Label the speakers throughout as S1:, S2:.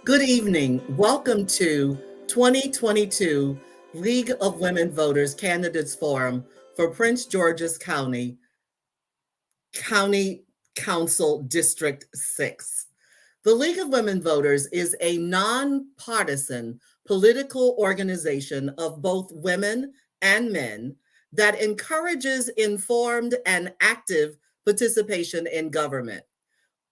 S1: Good evening. Welcome to 2022 League of Women Voters Candidates Forum for Prince George's County Council District 6. The League of Women Voters is a nonpartisan political organization of both women and men that encourages informed and active participation in government.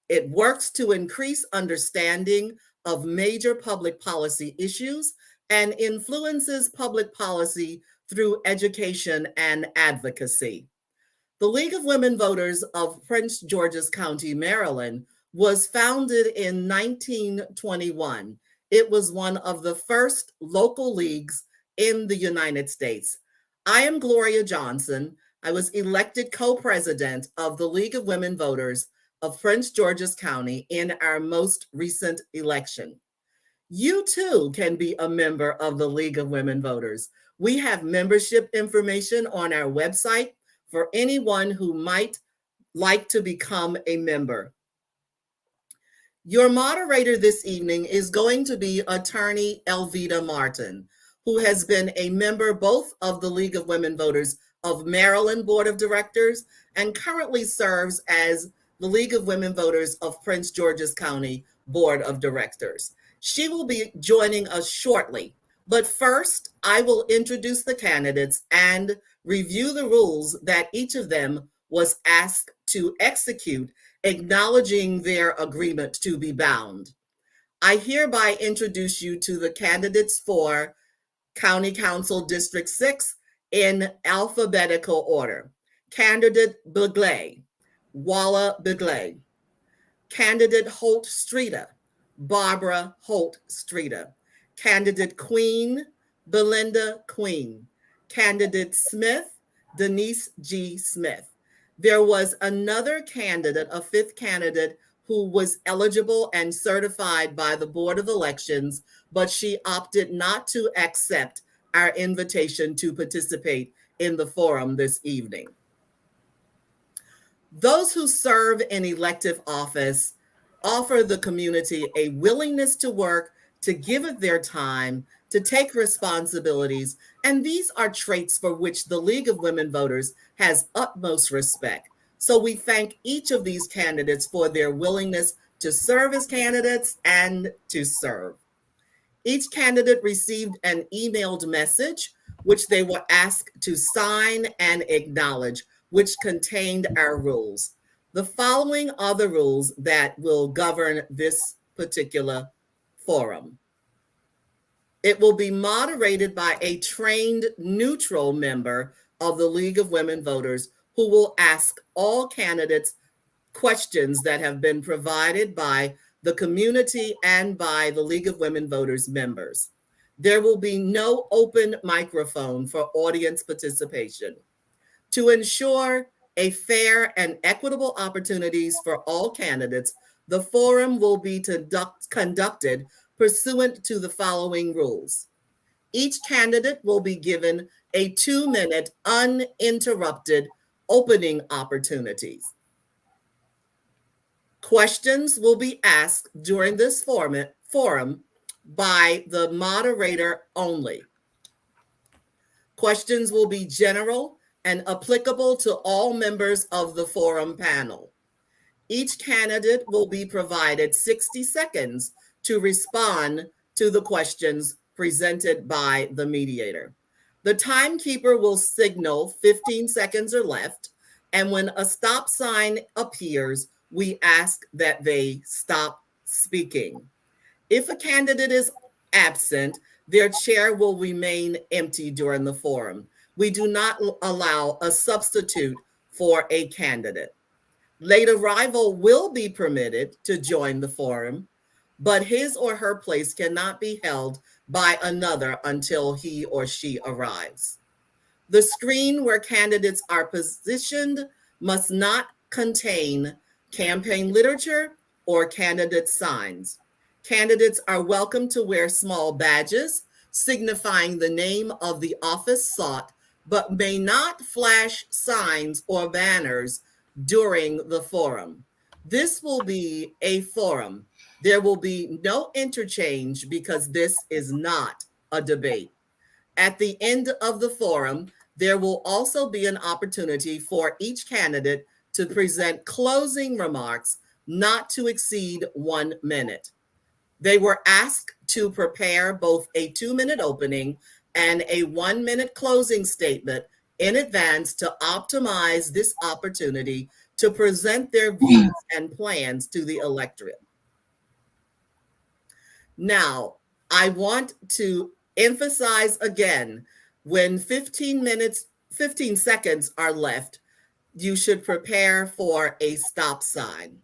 S1: It works to increase understanding of major public policy issues and influences public policy through education and advocacy. The League of Women Voters of Prince George's County, Maryland, was founded in 1921. It was one of the first local leagues in the United States. I am Gloria Johnson. I was elected co-president of the League of Women Voters of Prince George's County in our most recent election. You too can be a member of the League of Women Voters. We have membership information on our website for anyone who might like to become a member. Your moderator this evening is going to be attorney Elvita Martin, who has been a member both of the League of Women Voters of Maryland Board of Directors and currently serves as the League of Women Voters of Prince George's County Board of Directors. She will be joining us shortly, but first I will introduce the candidates and review the rules that each of them was asked to execute, acknowledging their agreement to be bound. I hereby introduce you to the candidates for County Council District 6 in alphabetical order. Candidate Begley, Walla Begley. Candidate Holt Streeter, Barbara Holt Streeter. Candidate Queen, Belinda Queen. Candidate Smith, Denise G. Smith. There was another candidate, a fifth candidate, who was eligible and certified by the Board of Elections, but she opted not to accept our invitation to participate in the forum this evening. Those who serve in elective office offer the community a willingness to work, to give it their time, to take responsibilities, and these are traits for which the League of Women Voters has utmost respect. So we thank each of these candidates for their willingness to serve as candidates and to serve. Each candidate received an emailed message, which they were asked to sign and acknowledge, which contained our rules. The following are the rules that will govern this particular forum. It will be moderated by a trained neutral member of the League of Women Voters who will ask all candidates questions that have been provided by the community and by the League of Women Voters members. There will be no open microphone for audience participation. To ensure a fair and equitable opportunities for all candidates, the forum will be conducted pursuant to the following rules. Each candidate will be given a 2-minute uninterrupted opening opportunities. Questions will be asked during this forum by the moderator only. Questions will be general and applicable to all members of the forum panel. Each candidate will be provided 60 seconds to respond to the questions presented by the mediator. The timekeeper will signal 15 seconds or left, and when a stop sign appears, we ask that they stop speaking. If a candidate is absent, their chair will remain empty during the forum. We do not allow a substitute for a candidate. Late arrival will be permitted to join the forum, but his or her place cannot be held by another until he or she arrives. The screen where candidates are positioned must not contain campaign literature or candidate signs. Candidates are welcome to wear small badges signifying the name of the office sought, but may not flash signs or banners during the forum. This will be a forum There will be no interchange because this is not a debate. At the end of the forum, there will also be an opportunity for each candidate to present closing remarks not to exceed 1 minute. They were asked to prepare both a 2-minute opening and a 1-minute closing statement in advance to optimize this opportunity to present their views and plans to the electorate. Now, I want to emphasize again, when 15 seconds are left, you should prepare for a stop sign.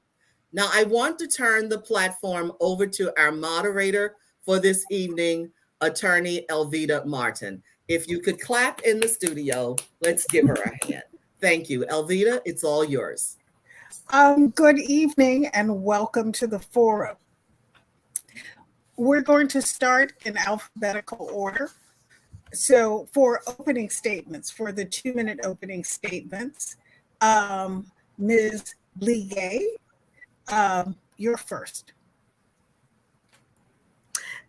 S1: Now, I want to turn the platform over to our moderator for this evening, Attorney Elvita Martin. If you could clap in the studio, let's give her a hand. Thank you. Elvita, it's all yours.
S2: Good evening and welcome to the forum. We're going to start in alphabetical order. So for opening statements, for the 2-minute opening statements, Ms. Ligay, you're first.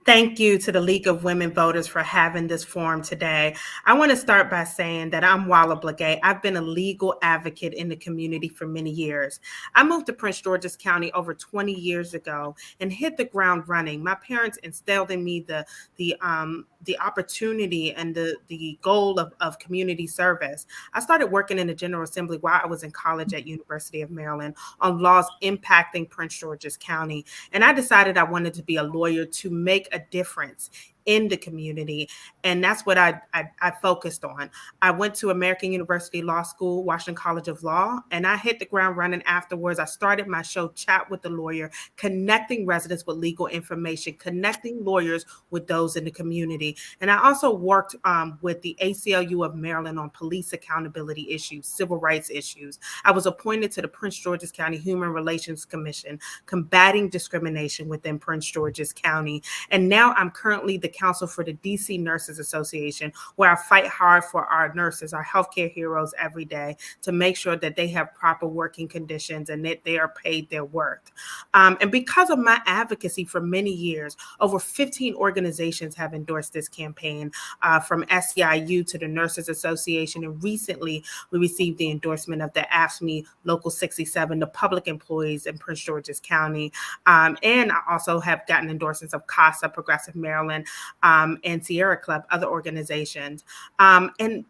S3: Thank you to the League of Women Voters for having this forum today. I want to start by saying that I'm Walla Blagay. I've been a legal advocate in the community for many years. I moved to Prince George's County over 20 years ago and hit the ground running. My parents instilled in me the opportunity and the goal of community service. I started working in the General Assembly while I was in college at University of Maryland on laws impacting Prince George's County. And I decided I wanted to be a lawyer to make a difference in the community. And that's what I focused on. I went to American University Law School, Washington College of Law, and I hit the ground running afterwards. I started my show, Chat with the Lawyer, connecting residents with legal information, connecting lawyers with those in the community. And I also worked with the ACLU of Maryland on police accountability issues, civil rights issues. I was appointed to the Prince George's County Human Relations Commission, combating discrimination within Prince George's County. And now I'm currently the counsel for the DC Nurses Association, where I fight hard for our nurses, our healthcare heroes every day, to make sure that they have proper working conditions and that they are paid their worth. And because of my advocacy for many years, over 15 organizations have endorsed this campaign, from SEIU to the Nurses Association. And recently, we received the endorsement of the AFSCME Local 67, the public employees in Prince George's County. And I also have gotten endorsements of CASA, Progressive Maryland, and Sierra Club, other organizations. And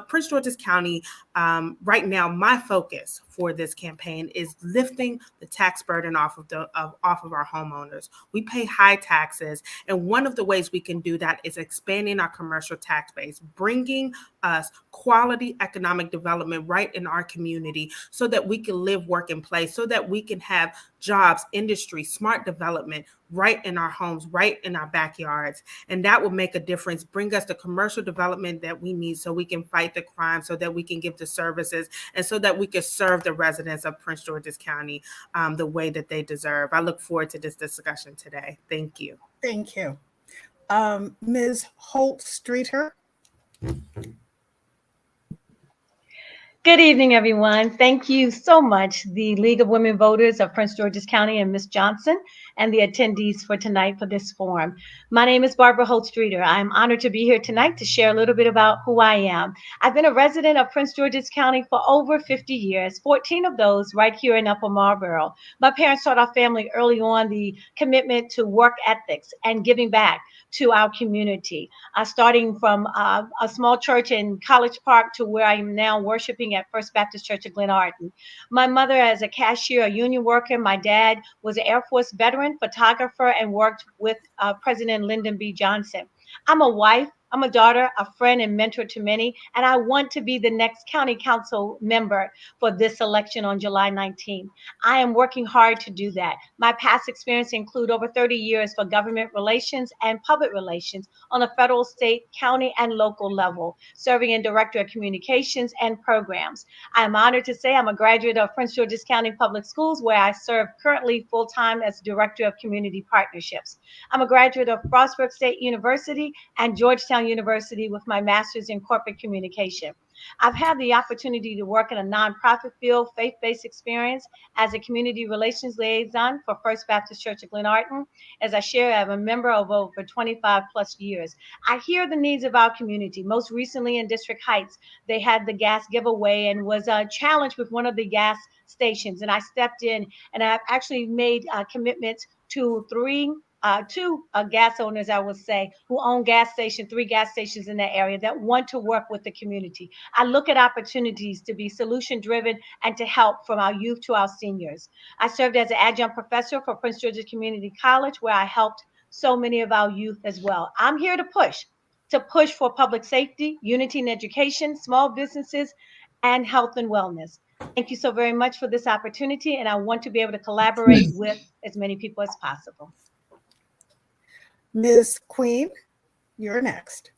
S3: Prince George's County, right now, my focus for this campaign is lifting the tax burden off of our homeowners. We pay high taxes, and one of the ways we can do that is expanding our commercial tax base, bringing us quality economic development right in our community so that we can live, work, and play, so that we can have jobs, industry, smart development right in our homes, right in our backyards. And that will make a difference, bring us the commercial development that we need so we can fight the crime, so that we can give the services, and so that we can serve the residents of Prince George's County the way that they deserve. I look forward to this discussion today. Thank you.
S2: Thank you. Ms. Holt-Streeter.
S4: Good evening, everyone. Thank you so much, the League of Women Voters of Prince George's County and Ms. Johnson, and the attendees for tonight for this forum. My name is Barbara Holt-Streeter. I'm honored to be here tonight to share a little bit about who I am. I've been a resident of Prince George's County for over 50 years, 14 of those right here in Upper Marlboro. My parents taught our family early on the commitment to work ethics and giving back to our community, starting from a small church in College Park to where I am now worshiping at First Baptist Church of Glenarden. My mother as a cashier, a union worker. My dad was an Air Force veteran, photographer, and worked with President Lyndon B. Johnson. I'm a wife, I'm a daughter, a friend, and mentor to many, and I want to be the next county council member for this election on July 19th. I am working hard to do that. My past experience include over 30 years for government relations and public relations on a federal, state, county, and local level, serving in Director of Communications and Programs. I am honored to say I'm a graduate of Prince George's County Public Schools, where I serve currently full-time as Director of Community Partnerships. I'm a graduate of Frostburg State University and Georgetown University with my master's in corporate communication. I've had the opportunity to work in a nonprofit field, faith-based experience as a community relations liaison for First Baptist Church of Glenarton. As I share, I'm a member of over 25 plus years. I hear the needs of our community. Most recently in District Heights, they had the gas giveaway and was challenged with one of the gas stations. And I stepped in and I've actually made commitments to two gas owners, I would say, who own three gas stations in that area that want to work with the community. I look at opportunities to be solution driven and to help from our youth to our seniors. I served as an adjunct professor for Prince George's Community College, where I helped so many of our youth as well. I'm here to push for public safety, unity in education, small businesses, and health and wellness. Thank you so very much for this opportunity, and I want to be able to collaborate with as many people as possible.
S2: Ms. Queen, you're next.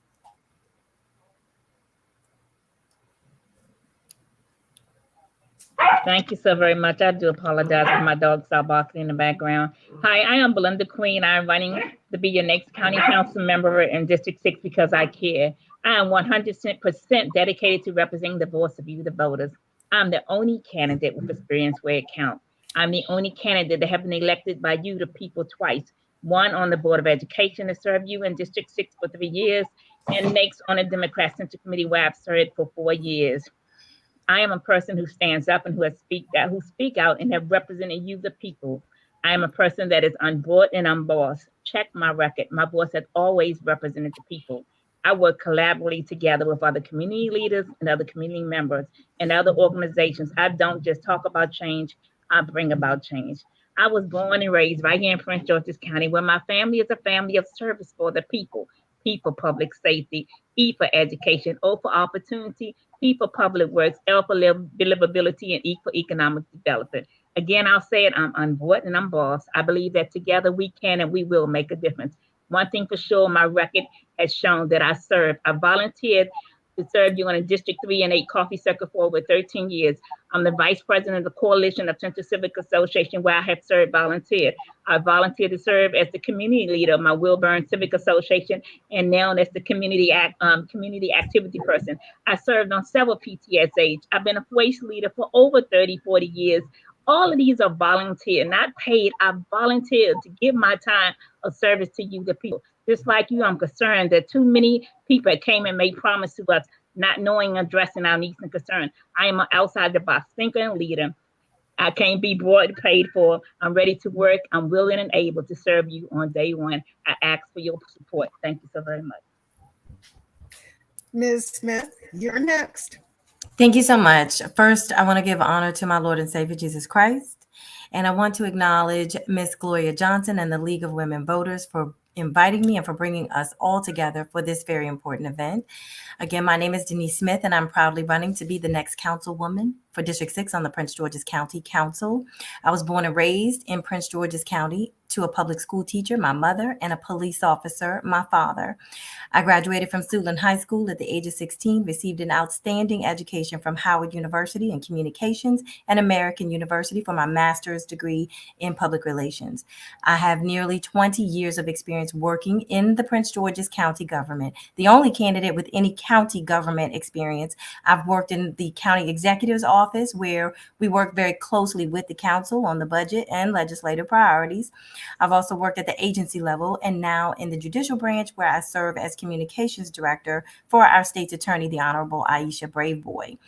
S5: Thank you so very much. I do apologize for my dog start barking in the background. Hi, I am Belinda Queen. I'm running to be your next county council member in District 6 because I care. I am 100% dedicated to representing the voice of you, the voters. I'm the only candidate with experience where it counts. I'm the only candidate that have been elected by you, the people, twice. One on the Board of Education to serve you in District 6 for 3 years, and next on the Democrat Central Committee where I've served for 4 years. I am a person who stands up and who speak out and have represented you, the people. I am a person that is unbought and unbossed. Check my record. My voice has always represented the people. I work collaboratively together with other community leaders and other community members and other organizations. I don't just talk about change, I bring about change. I was born and raised right here in Prince George's County, where my family is a family of service for the people. P for public safety, E for education, O for opportunity, P for public works, L for livability, and E for economic development. Again, I'll say it, I'm unbought and I'm bossed. I believe that together we can and we will make a difference. One thing for sure, my record has shown that I served. I volunteered to serve you on a District 3 and 8 coffee circle for over 13 years. I'm the vice president of the Coalition of Central Civic Association, where I have served volunteered. I volunteered to serve as the community leader of my Wilburn Civic Association, and now as the community activity person. I served on several PTSAs. I've been a voice leader for over 30, 40 years. All of these are volunteer, not paid. I volunteered to give my time of service to you, the people. Just like you, I'm concerned that too many people came and made promises to us, not knowing and addressing our needs and concerns. I am an outside the box thinker and leader. I can't be brought and paid for. I'm ready to work. I'm willing and able to serve you on day one. I ask for your support. Thank you so very much.
S2: Ms. Smith, you're next.
S6: Thank you so much. First, I want to give honor to my Lord and Savior, Jesus Christ. And I want to acknowledge Miss Gloria Johnson and the League of Women Voters for inviting me and for bringing us all together for this very important event. Again, my name is Denise Smith, and I'm proudly running to be the next councilwoman for District 6 on the Prince George's County Council. I was born and raised in Prince George's County to a public school teacher, my mother, and a police officer, my father. I graduated from Suitland High School at the age of 16, received an outstanding education from Howard University in Communications and American University for my master's degree in public relations. I have nearly 20 years of experience working in the Prince George's County government, the only candidate with any county government experience. I've worked in the county executive's office, where we work very closely with the council on the budget and legislative priorities. I've also worked at the agency level and now in the judicial branch, where I serve as communications director for our state's attorney, the Honorable Aisha Braveboy.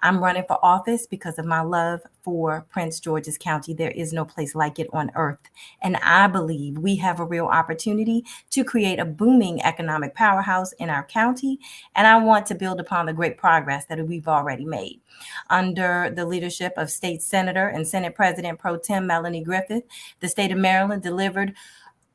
S6: I'm running for office because of my love for Prince George's County. There is no place like it on earth. And I believe we have a real opportunity to create a booming economic powerhouse in our county. And I want to build upon the great progress that we've already made. Under the leadership of State Senator and Senate President Pro Tem Melanie Griffith, the state of Maryland delivered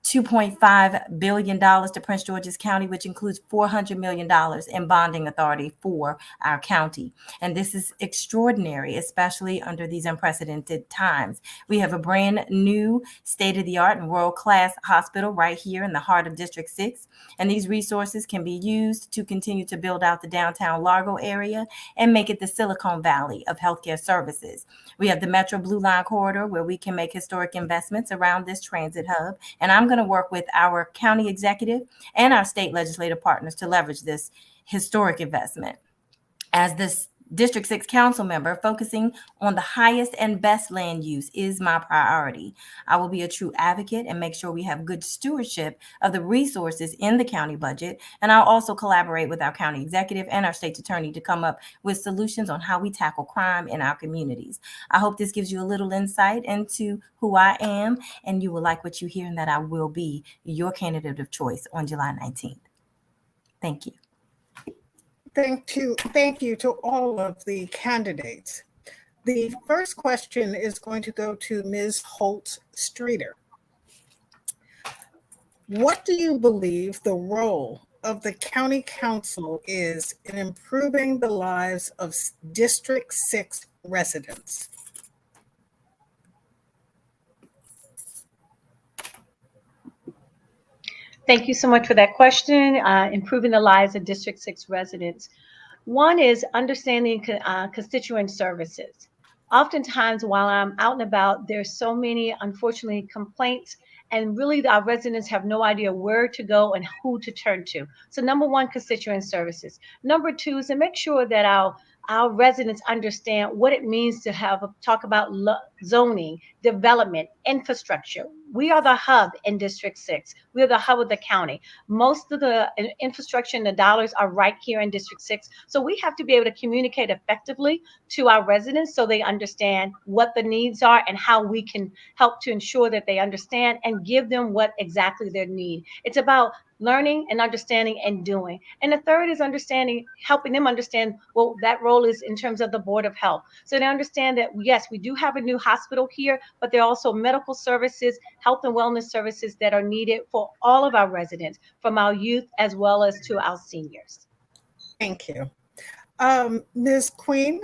S6: $2.5 billion to Prince George's County, which includes $400 million in bonding authority for our county. And this is extraordinary, especially under these unprecedented times. We have a brand new state-of-the-art and world-class hospital right here in the heart of District 6. And these resources can be used to continue to build out the downtown Largo area and make it the Silicon Valley of healthcare services. We have the Metro Blue Line corridor, where we can make historic investments around this transit hub. And I'm going to work with our county executive and our state legislative partners to leverage this historic investment. As this District 6 council member, focusing on the highest and best land use is my priority. I will be a true advocate and make sure we have good stewardship of the resources in the county budget. And I'll also collaborate with our county executive and our state attorney to come up with solutions on how we tackle crime in our communities. I hope this gives you a little insight into who I am, and you will like what you hear, and that I will be your candidate of choice on July 19th. Thank you.
S2: Thank you to all of the candidates. The first question is going to go to Ms. Holt Streeter. What do you believe the role of the county council is in improving the lives of District 6 residents?
S4: Thank you so much for that question. Improving the lives of District 6 residents. One is understanding constituent services. Oftentimes, while I'm out and about, there's so many, unfortunately, complaints, and really our residents have no idea where to go and who to turn to. So number one, constituent services. Number two is to make sure that our residents understand what it means to talk about zoning, development, infrastructure. We are the hub in District 6. We are the hub of the county. Most of the infrastructure and the dollars are right here in District 6. So we have to be able to communicate effectively to our residents so they understand what the needs are and how we can help to ensure that they understand and give them what exactly they need. It's about learning and understanding and doing. And the third is helping them understand what that role is in terms of the Board of Health. So they understand that, yes, we do have a new hospital here, but there are also medical services, health and wellness services that are needed for all of our residents, from our youth as well as to our seniors.
S2: Thank you. Ms. Queen,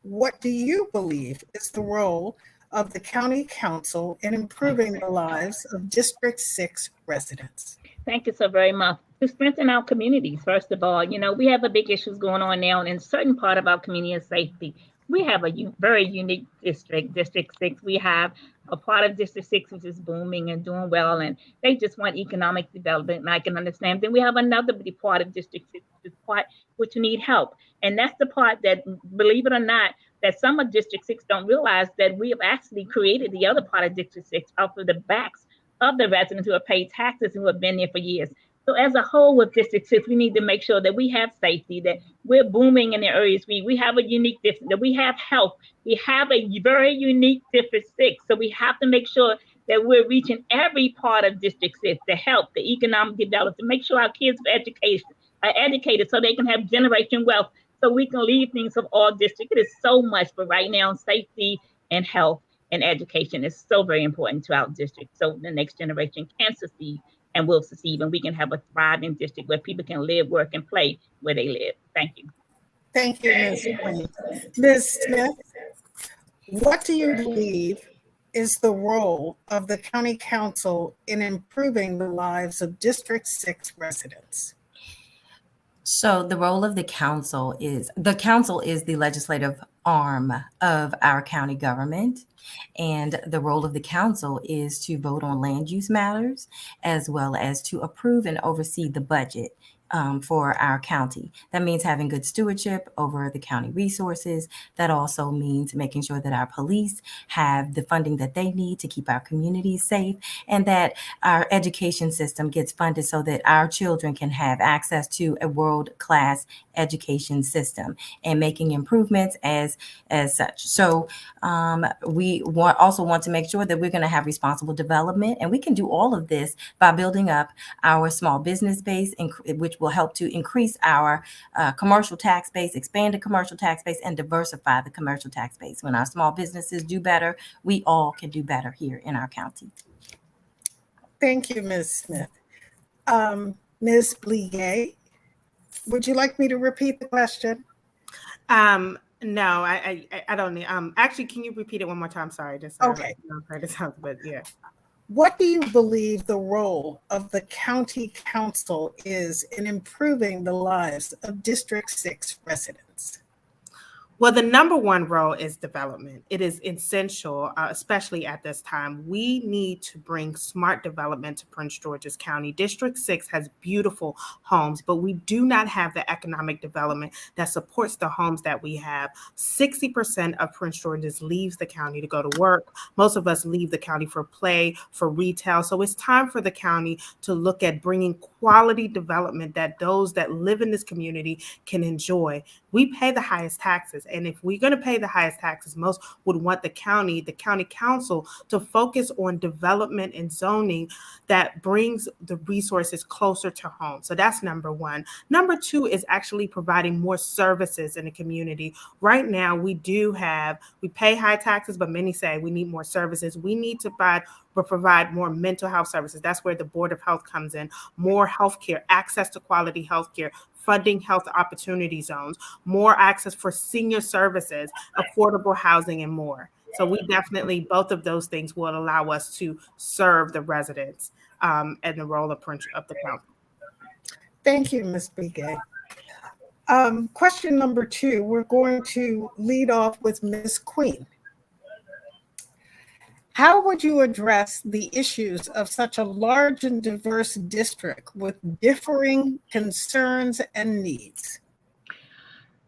S2: what do you believe is the role of the county council in improving the lives of District 6 residents?
S5: Thank you so very much. To strengthen our communities, first of all, we have a big issues going on now in certain part of our community of safety. We have a very unique district, District 6. We have a part of District 6 which is booming and doing well, and they just want economic development, and I can understand. Then we have another part of District 6, which need help. And that's the part that, believe it or not, that some of District 6 don't realize that we have actually created the other part of District 6 off of the backs of the residents who have paid taxes and who have been there for years. So as a whole with District 6, we need to make sure that we have safety, that we're booming in the areas. We have a unique district, that we have health. We have a very unique District 6. So we have to make sure that we're reaching every part of District 6, the health, the economic development, to make sure our kids are educated so they can have generation wealth, so we can leave things of all districts. It is so much, but right now, safety and health and education is so very important to our district. So the next generation can succeed and will succeed, and we can have a thriving district where people can live, work, and play where they live. Thank you.
S2: Thank you, Ms. Queen. Ms. Smith, what do you believe is the role of the county council in improving the lives of District 6 residents?
S6: So the role of the council is the legislative arm of our county government. And the role of the council is to vote on land use matters, as well as to approve and oversee the budget for our county. That means having good stewardship over the county resources. That also means making sure that our police have the funding that they need to keep our communities safe, and that our education system gets funded so that our children can have access to a world-class education system, and making improvements as such. So we also want to make sure that we're going to have responsible development, and we can do all of this by building up our small business base, which will help to increase our commercial tax base, expand the commercial tax base, and diversify the commercial tax base. When our small businesses do better, we all can do better here in our county.
S2: Thank you, Ms. Smith. Ms. Bligay, would you like me to repeat the question?
S3: No, I don't need. Actually, can you repeat it one more time? Sorry, just
S2: okay.
S3: But yeah.
S2: What do you believe the role of the county council is in improving the lives of District 6 residents?
S3: Well, the number one role is development. It is essential, especially at this time. We need to bring smart development to Prince George's County. District 6 has beautiful homes, but we do not have the economic development that supports the homes that we have. 60% of Prince George's leaves the county to go to work. Most of us leave the county for play, for retail. So it's time for the county to look at bringing quality development that those that live in this community can enjoy. We pay the highest taxes. And if we're going to pay the highest taxes, most would want the county council to focus on development and zoning that brings the resources closer to home. So that's number one. Number two is actually providing more services in the community. Right now, we pay high taxes, but many say we need more services. We need to provide more mental health services. That's where the Board of Health comes in, more healthcare, access to quality healthcare, funding health opportunity zones, more access for senior services, affordable housing, and more. So we definitely, both of those things will allow us to serve the residents and the role of the council.
S2: Thank you, Ms. Brigay. Question number 2, we're going to lead off with Ms. Queen. How would you address the issues of such a large and diverse district with differing concerns and needs?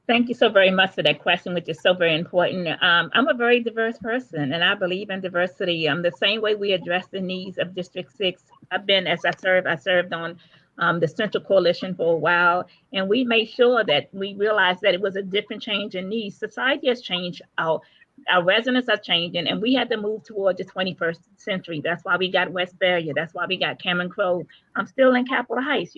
S5: Thank you so very much for that question, which is so very important. I'm a very diverse person, and I believe in diversity. The same way we address the needs of District 6. I served on the Central Coalition for a while, and we made sure that we realized that it was a different change in needs. Society has changed. Our residents are changing, and we had to move toward the 21st century. That's why we got West Barrier. That's why we got Cameron Grove. I'm still in Capitol Heights,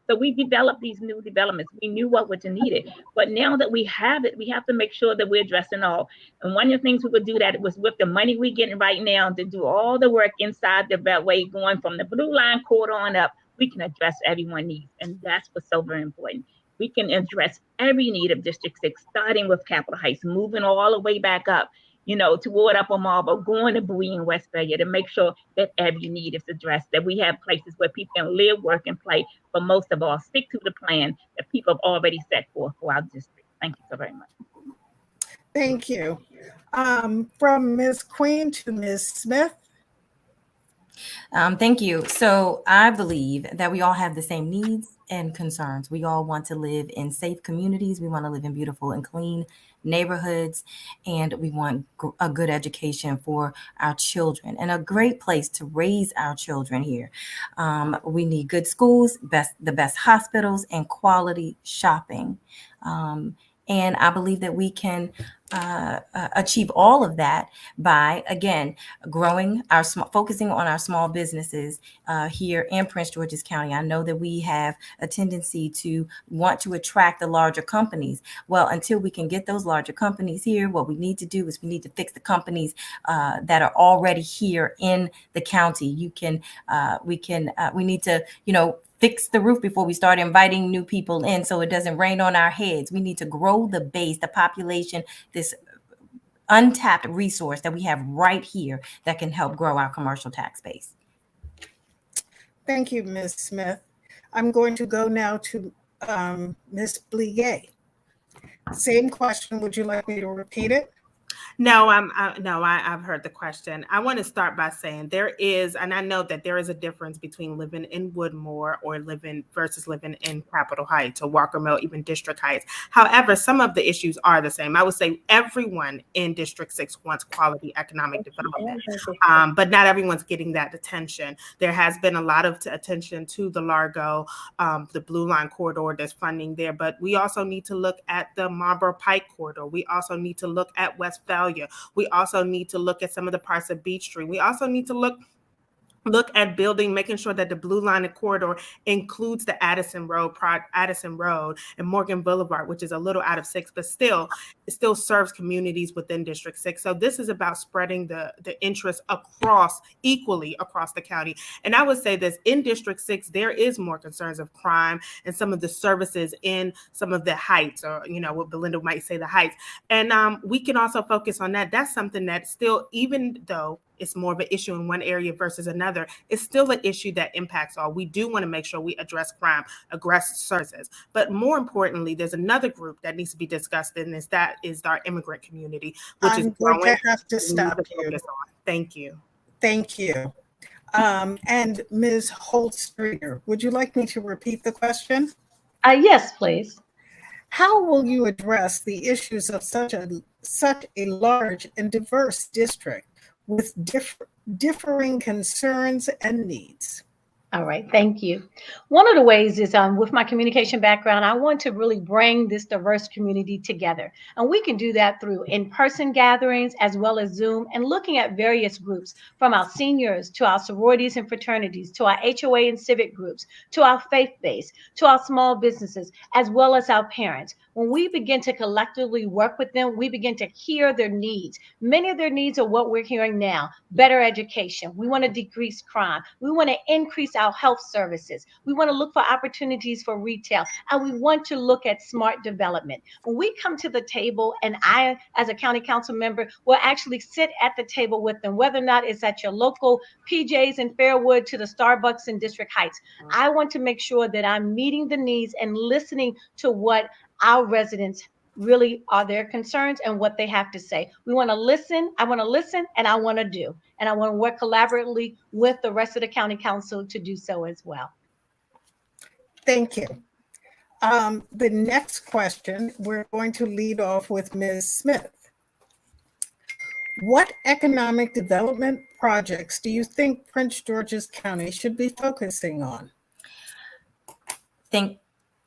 S5: So we developed these new developments. We knew what was needed. But now that we have it, we have to make sure that we're addressing all. And one of the things we would do that was with the money we're getting right now to do all the work inside the Beltway, going from the Blue Line corridor on up, we can address everyone's needs. And that's what's so very important. We can address every need of District 6, starting with Capitol Heights, moving all the way back up, toward Upper Marlboro, going to Bowie and West Barrier to make sure that every need is addressed, that we have places where people can live, work, and play. But most of all, stick to the plan that people have already set forth for our district. Thank you so very much.
S2: Thank you. From Ms. Queen to Ms. Smith.
S6: Thank you. So I believe that we all have the same needs and concerns. We all want to live in safe communities. We want to live in beautiful and clean neighborhoods, and we want a good education for our children and a great place to raise our children here. We need good schools, the best hospitals, and quality shopping. And I believe that we can achieve all of that by, again, focusing on our small businesses here in Prince George's County. I know that we have a tendency to want to attract the larger companies. Well, until we can get those larger companies here, what we need to do is we need to fix the companies that are already here in the county. We need to, fix the roof before we start inviting new people in so it doesn't rain on our heads. We need to grow the base, the population, this untapped resource that we have right here that can help grow our commercial tax base.
S2: Thank you, Ms. Smith. I'm going to go now to Ms. Bligay. Same question. Would you like me to repeat it?
S3: No, I've heard the question. I want to start by saying and I know that there is a difference between living in Woodmore or living in Capitol Heights or Walker Mill, even District Heights. However, some of the issues are the same. I would say everyone in District 6 wants quality economic development, but not everyone's getting that attention. There has been a lot of attention to the Largo, the Blue Line corridor, there's funding there, but we also need to look at the Marlboro Pike corridor. We also need to look at West Valley. We also need to look at some of the parts of Beach Street. We also need to look at making sure that the Blue Line corridor includes the Addison Road and Morgan Boulevard, which is a little out of 6, but it still serves communities within District 6. So this is about spreading the interest equally across the county. And I would say this, in District 6, there is more concerns of crime and some of the services in some of the heights, or, what Belinda might say, the heights. And we can also focus on that. That's something that still, even though it's more of an issue in one area versus another, it's still an issue that impacts all. We do want to make sure we address crime, address services. But more importantly, there's another group that needs to be discussed in this, that is our immigrant community, which is
S2: going
S3: growing.
S2: to have to stop you.
S3: Thank you.
S2: Thank you. And Ms. Holt-Streeter, would you like me to repeat the question?
S4: Yes, please.
S2: How will you address the issues of such a large and diverse district with differing concerns and needs?
S4: All right, thank you. One of the ways is with my communication background, I want to really bring this diverse community together. And we can do that through in-person gatherings as well as Zoom, and looking at various groups, from our seniors to our sororities and fraternities, to our HOA and civic groups, to our faith-based, to our small businesses, as well as our parents. When we begin to collectively work with them, we begin to hear their needs. Many of their needs are what we're hearing now: better education. We want to decrease crime. We want to increase our health services. We want to look for opportunities for retail, and we want to look at smart development. When we come to the table, and I, as a county council member, will actually sit at the table with them, whether or not it's at your local PJ's in Fairwood to the Starbucks in District Heights. I want to make sure that I'm meeting the needs and listening to what our residents really are, their concerns and what they have to say. We want to listen. I want to listen, and I want to do. And I want to work collaboratively with the rest of the county council to do so as well.
S2: Thank you. The next question, we're going to lead off with Ms. Smith. What economic development projects do you think Prince George's County should be focusing on?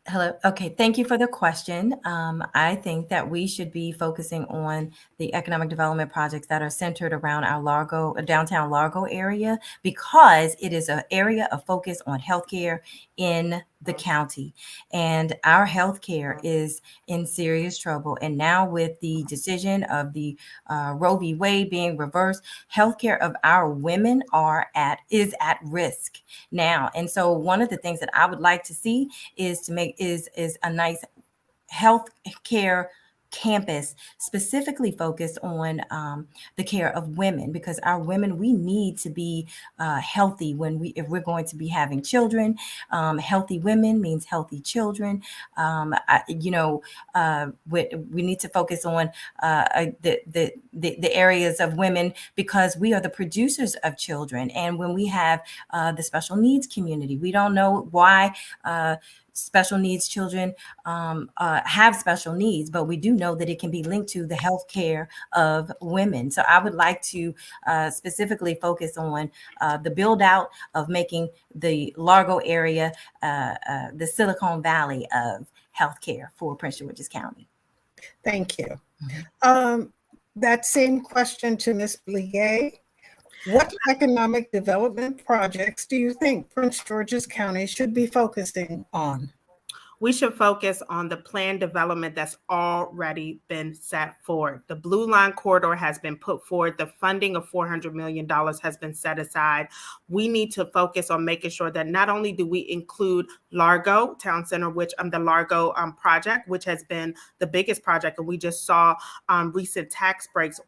S6: Hello. Okay. Thank you for the question. I think that we should be focusing on the economic development projects that are centered around our downtown Largo area, because it is an area of focus on healthcare in the county, and our healthcare is in serious trouble. And now with the decision of the Roe v. Wade being reversed, healthcare of our women is at risk now. And so one of the things that I would like to see is a nice health care campus specifically focused on the care of women, because our women, we need to be healthy if we're going to be having children. Healthy women means healthy children. We need to focus on the areas of women, because we are the producers of children. And when we have the special needs community, we don't know why special needs children have special needs, but we do know that it can be linked to the health care of women. So I would like to specifically focus on the build out of making the Largo area the Silicon Valley of healthcare for Prince George's County.
S2: Thank you. That same question to Ms. Bligay. What economic development projects do you think Prince George's County should be focusing on?
S3: We should focus on the planned development that's already been set forward. The Blue Line Corridor has been put forward. The funding of $400 million has been set aside. We need to focus on making sure that not only do we include Largo Town Center, which the Largo project, which has been the biggest project, and we just saw recent tax breaks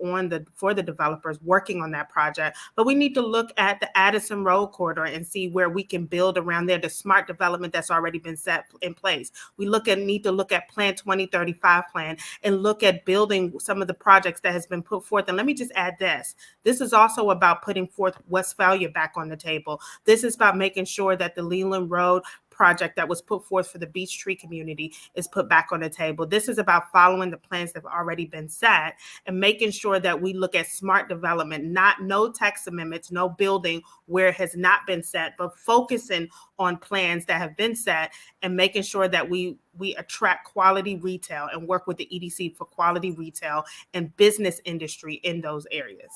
S3: for the developers working on that project, but we need to look at the Addison Road Corridor and see where we can build around there, the smart development that's already been set in place. We need to look at Plan 2035 plan and look at building some of the projects that has been put forth. And let me just add this. This is also about putting forth Westphalia back on the table. This is about making sure that the Leland Road project that was put forth for the Beach Tree community is put back on the table. This is about following the plans that have already been set and making sure that we look at smart development, no text amendments, no building where it has not been set, but focusing on plans that have been set and making sure that we attract quality retail and work with the EDC for quality retail and business industry in those areas.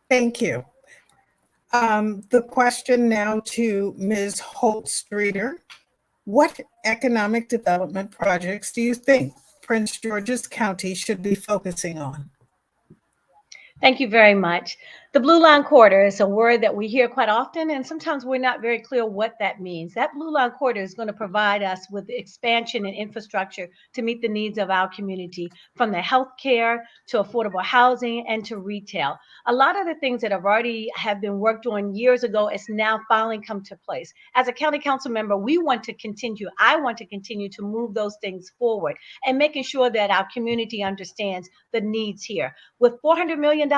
S2: Thank you. The question now to Ms. Holt-Streeter. What economic development projects do you think Prince George's County should be focusing on?
S4: Thank you very much. The blue line corridor is a word that we hear quite often, and sometimes we're not very clear what that means. That blue line corridor is going to provide us with expansion and infrastructure to meet the needs of our community, from the healthcare to affordable housing and to retail. A lot of the things that have been worked on years ago is now finally come to place. As a county council member, I want to continue to move those things forward and making sure that our community understands the needs here. With $400 million,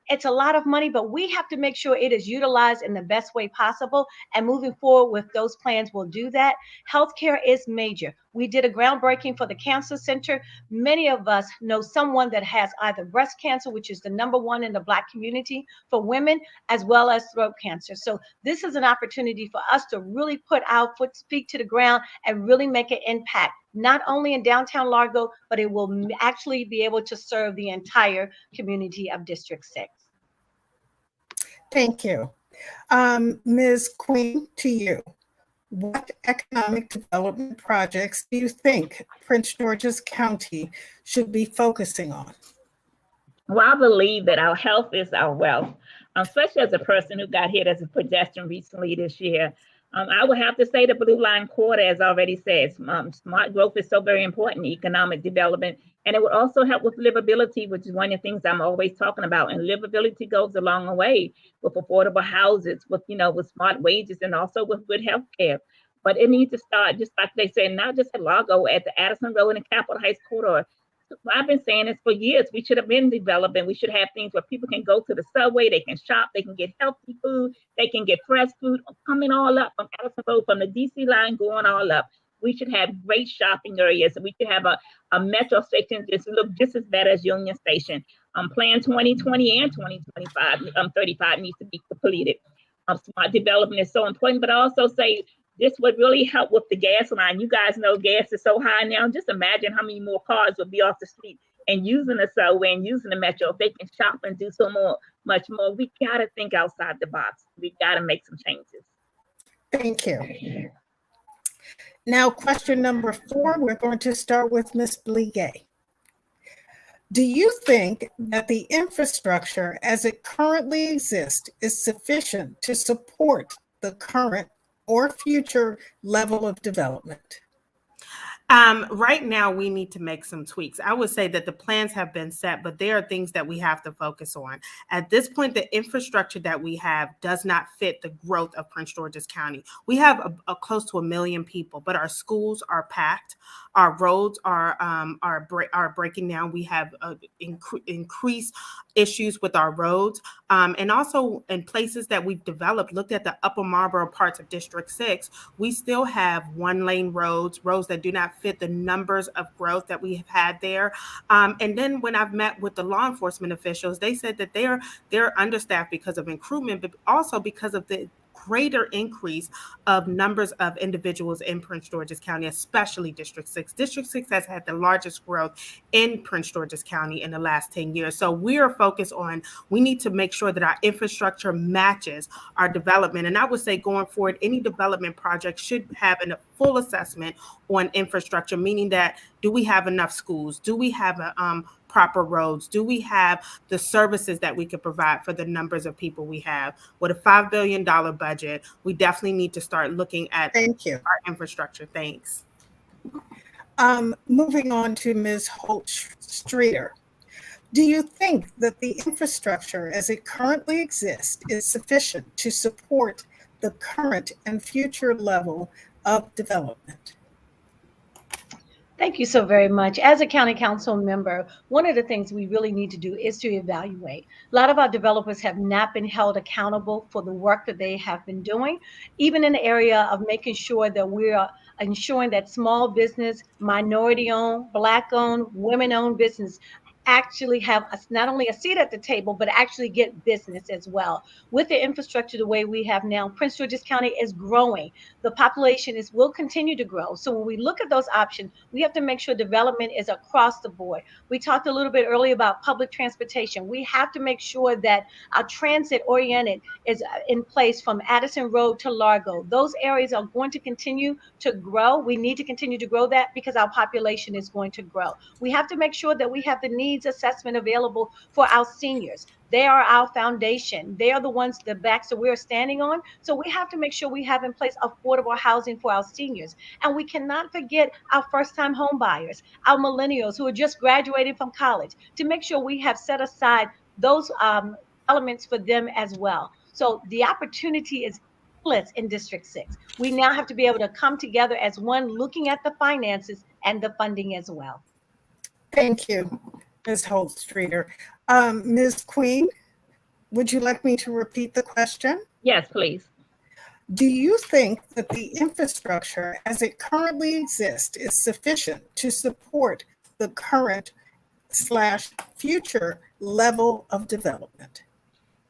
S4: it's a lot of money, but we have to make sure it is utilized in the best way possible. And moving forward with those plans, we'll do that. Healthcare is major. We did a groundbreaking for the cancer center. Many of us know someone that has either breast cancer, which is the #1 in the Black community for women, as well as throat cancer. So this is an opportunity for us to really put our feet to the ground and really make an impact, not only in downtown Largo, but it will actually be able to serve the entire community of District 6.
S2: Thank you. Ms. Queen, to you. What economic development projects do you think Prince George's County should be focusing on?
S5: Well, I believe that our health is our wealth, especially as a person who got hit as a pedestrian recently this year. I would have to say the Blue Line Corridor, as already said, smart growth is so very important, economic development, and it would also help with livability, which is one of the things I'm always talking about. And livability goes a long way with affordable houses, with smart wages, and also with good health care. But it needs to start, just like they said, not just at Largo, at the Addison Road and Capitol Heights corridor. I've been saying this for years. We should have been developing. We should have things where people can go to the subway, they can shop, they can get healthy food, they can get fresh food coming all up from Addison Road, from the DC line going all up. We should have great shopping areas. We should have a metro station just look just as bad as Union Station. Plan 2020 and 2025, 35 needs to be completed. Smart development is so important, but I also say this would really help with the gas line. You guys know gas is so high now. Just imagine how many more cars would be off the street and using the subway and using the metro. If they can shop and do much more. We got to think outside the box. We got to make some changes.
S2: Thank you. Now, question number 4, we're going to start with Ms. Bligay. Do you think that the infrastructure as it currently exists is sufficient to support the current or future level of development?
S3: Right now, we need to make some tweaks. I would say that the plans have been set, but there are things that we have to focus on. At this point, the infrastructure that we have does not fit the growth of Prince George's County. We have close to 1 million people, but our schools are packed. Our roads are breaking down. We have increased issues with our roads. And also in places that we've developed, looked at the Upper Marlboro parts of District 6, we still have 1-lane roads that do not fit the numbers of growth that we have had there. And then when I've met with the law enforcement officials, they said that they're understaffed because of recruitment, but also because of the greater increase of numbers of individuals in Prince George's County, especially District 6. District 6 has had the largest growth in Prince George's County in the last 10 years. So we are focused on, we need to make sure that our infrastructure matches our development. And I would say going forward, any development project should have a full assessment on infrastructure, meaning that do we have enough schools? Do we have proper roads? Do we have the services that we could provide for the numbers of people we have? With a $5 billion budget, we definitely need to start looking at our infrastructure. Thanks.
S2: Moving on to Ms. Holt-Streeter. Do you think that the infrastructure as it currently exists is sufficient to support the current and future level of development?
S4: Thank you so very much. As a county council member, one of the things we really need to do is to evaluate. A lot of our developers have not been held accountable for the work that they have been doing, even in the area of making sure that we are ensuring that small business, minority-owned, Black-owned, women-owned business actually have not only a seat at the table, but actually get business as well. With the infrastructure the way we have now, Prince George's County is growing. The population will continue to grow. So when we look at those options, we have to make sure development is across the board. We talked a little bit earlier about public transportation. We have to make sure that our transit oriented is in place from Addison Road to Largo. Those areas are going to continue to grow. We need to continue to grow that because our population is going to grow. We have to make sure that we have the needs needs assessment available for our seniors. They are our foundation. They are the ones, the backs that we're standing on. So we have to make sure we have in place affordable housing for our seniors. And we cannot forget our first-time home buyers, our millennials who are just graduating from college, to make sure we have set aside those elements for them as well. So the opportunity is endless in District 6. We now have to be able to come together as one, looking at the finances and the funding as well.
S2: Thank you, Ms. Holt-Streeter. Ms. Queen, would you like me to repeat the question?
S5: Yes, please.
S2: Do you think that the infrastructure as it currently exists is sufficient to support the current/future level of development?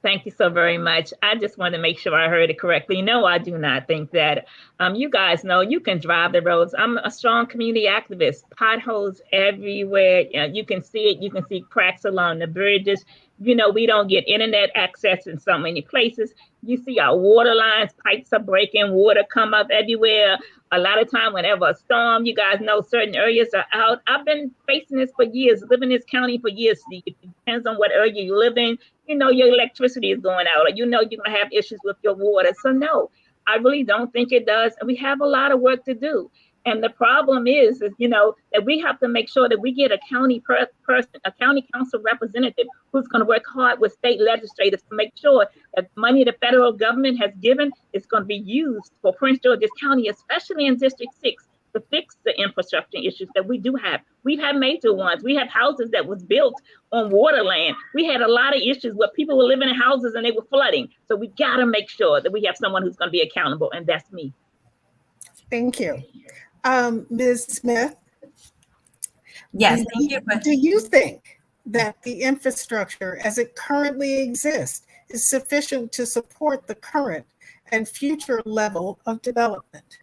S5: Thank you so very much. I just want to make sure I heard it correctly. No, I do not think that. You guys know you can drive the roads. I'm a strong community activist. Potholes everywhere. You can see it. You can see cracks along the bridges. You know, we don't get internet access in so many places. You see our water lines, pipes are breaking, water come up everywhere. A lot of time, whenever a storm, you guys know certain areas are out. I've been facing this for years, living in this county for years. It depends on what area you live in. You know, your electricity is going out, or you know, you're gonna have issues with your water. So no, I really don't think it does. And we have a lot of work to do. And the problem is, you know, that we have to make sure that we get a county person, a county council representative who's going to work hard with state legislators to make sure that money the federal government has given is going to be used for Prince George's County, especially in District 6, to fix the infrastructure issues that we do have. We've had major ones. We have houses that was built on water land. We had a lot of issues where people were living in houses and they were flooding. So we got to make sure that we have someone who's going to be accountable, and that's me.
S2: Thank you. Ms. Smith?
S6: Yes, thank you.
S2: Do you think that the infrastructure as it currently exists is sufficient to support the current and future level of development?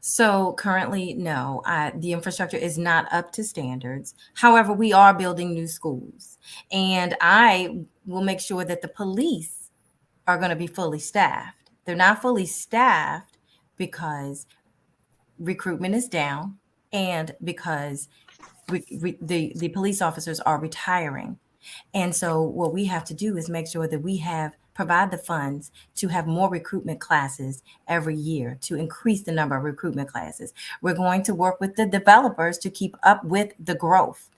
S6: So currently, no, the infrastructure is not up to standards. However, we are building new schools, and I will make sure that the police are going to be fully staffed. They're not fully staffed because recruitment is down and because the police officers are retiring. And so what we have to do is make sure that we provide the funds to have more recruitment classes every year, to increase the number of recruitment classes. We're going to work with the developers to keep up with the growth.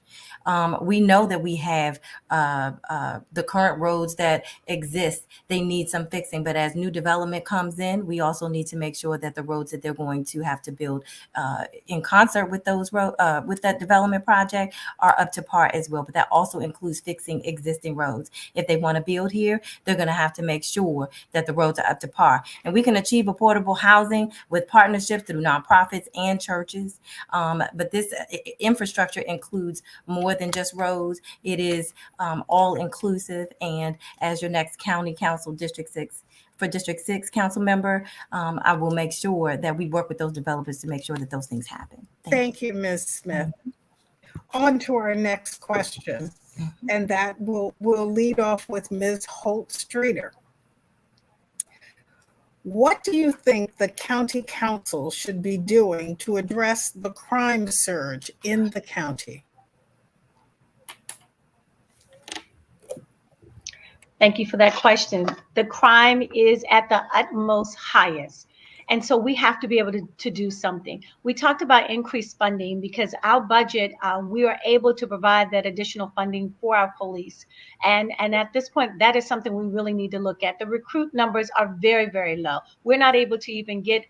S6: We know that we have the current roads that exist. They need some fixing, but as new development comes in, we also need to make sure that the roads that they're going to have to build in concert with those with that development project are up to par as well. But that also includes fixing existing roads. If they want to build here, they're going to have to make sure that the roads are up to par. And we can achieve affordable housing with partnerships through nonprofits and churches. But this infrastructure includes more than just roads. It is all inclusive. And as your next county council, District 6 council member, I will make sure that we work with those developers to make sure that those things happen.
S2: Thank you, Ms. Smith. On to our next question, and that will lead off with Ms. Holt-Streeter. What do you think the county council should be doing to address the crime surge in the county?
S4: Thank you for that question. The crime is at the utmost highest. And so we have to be able to do something. We talked about increased funding because our budget, we are able to provide that additional funding for our police. And at this point, that is something we really need to look at. The recruit numbers are very, very low. We're not able to even get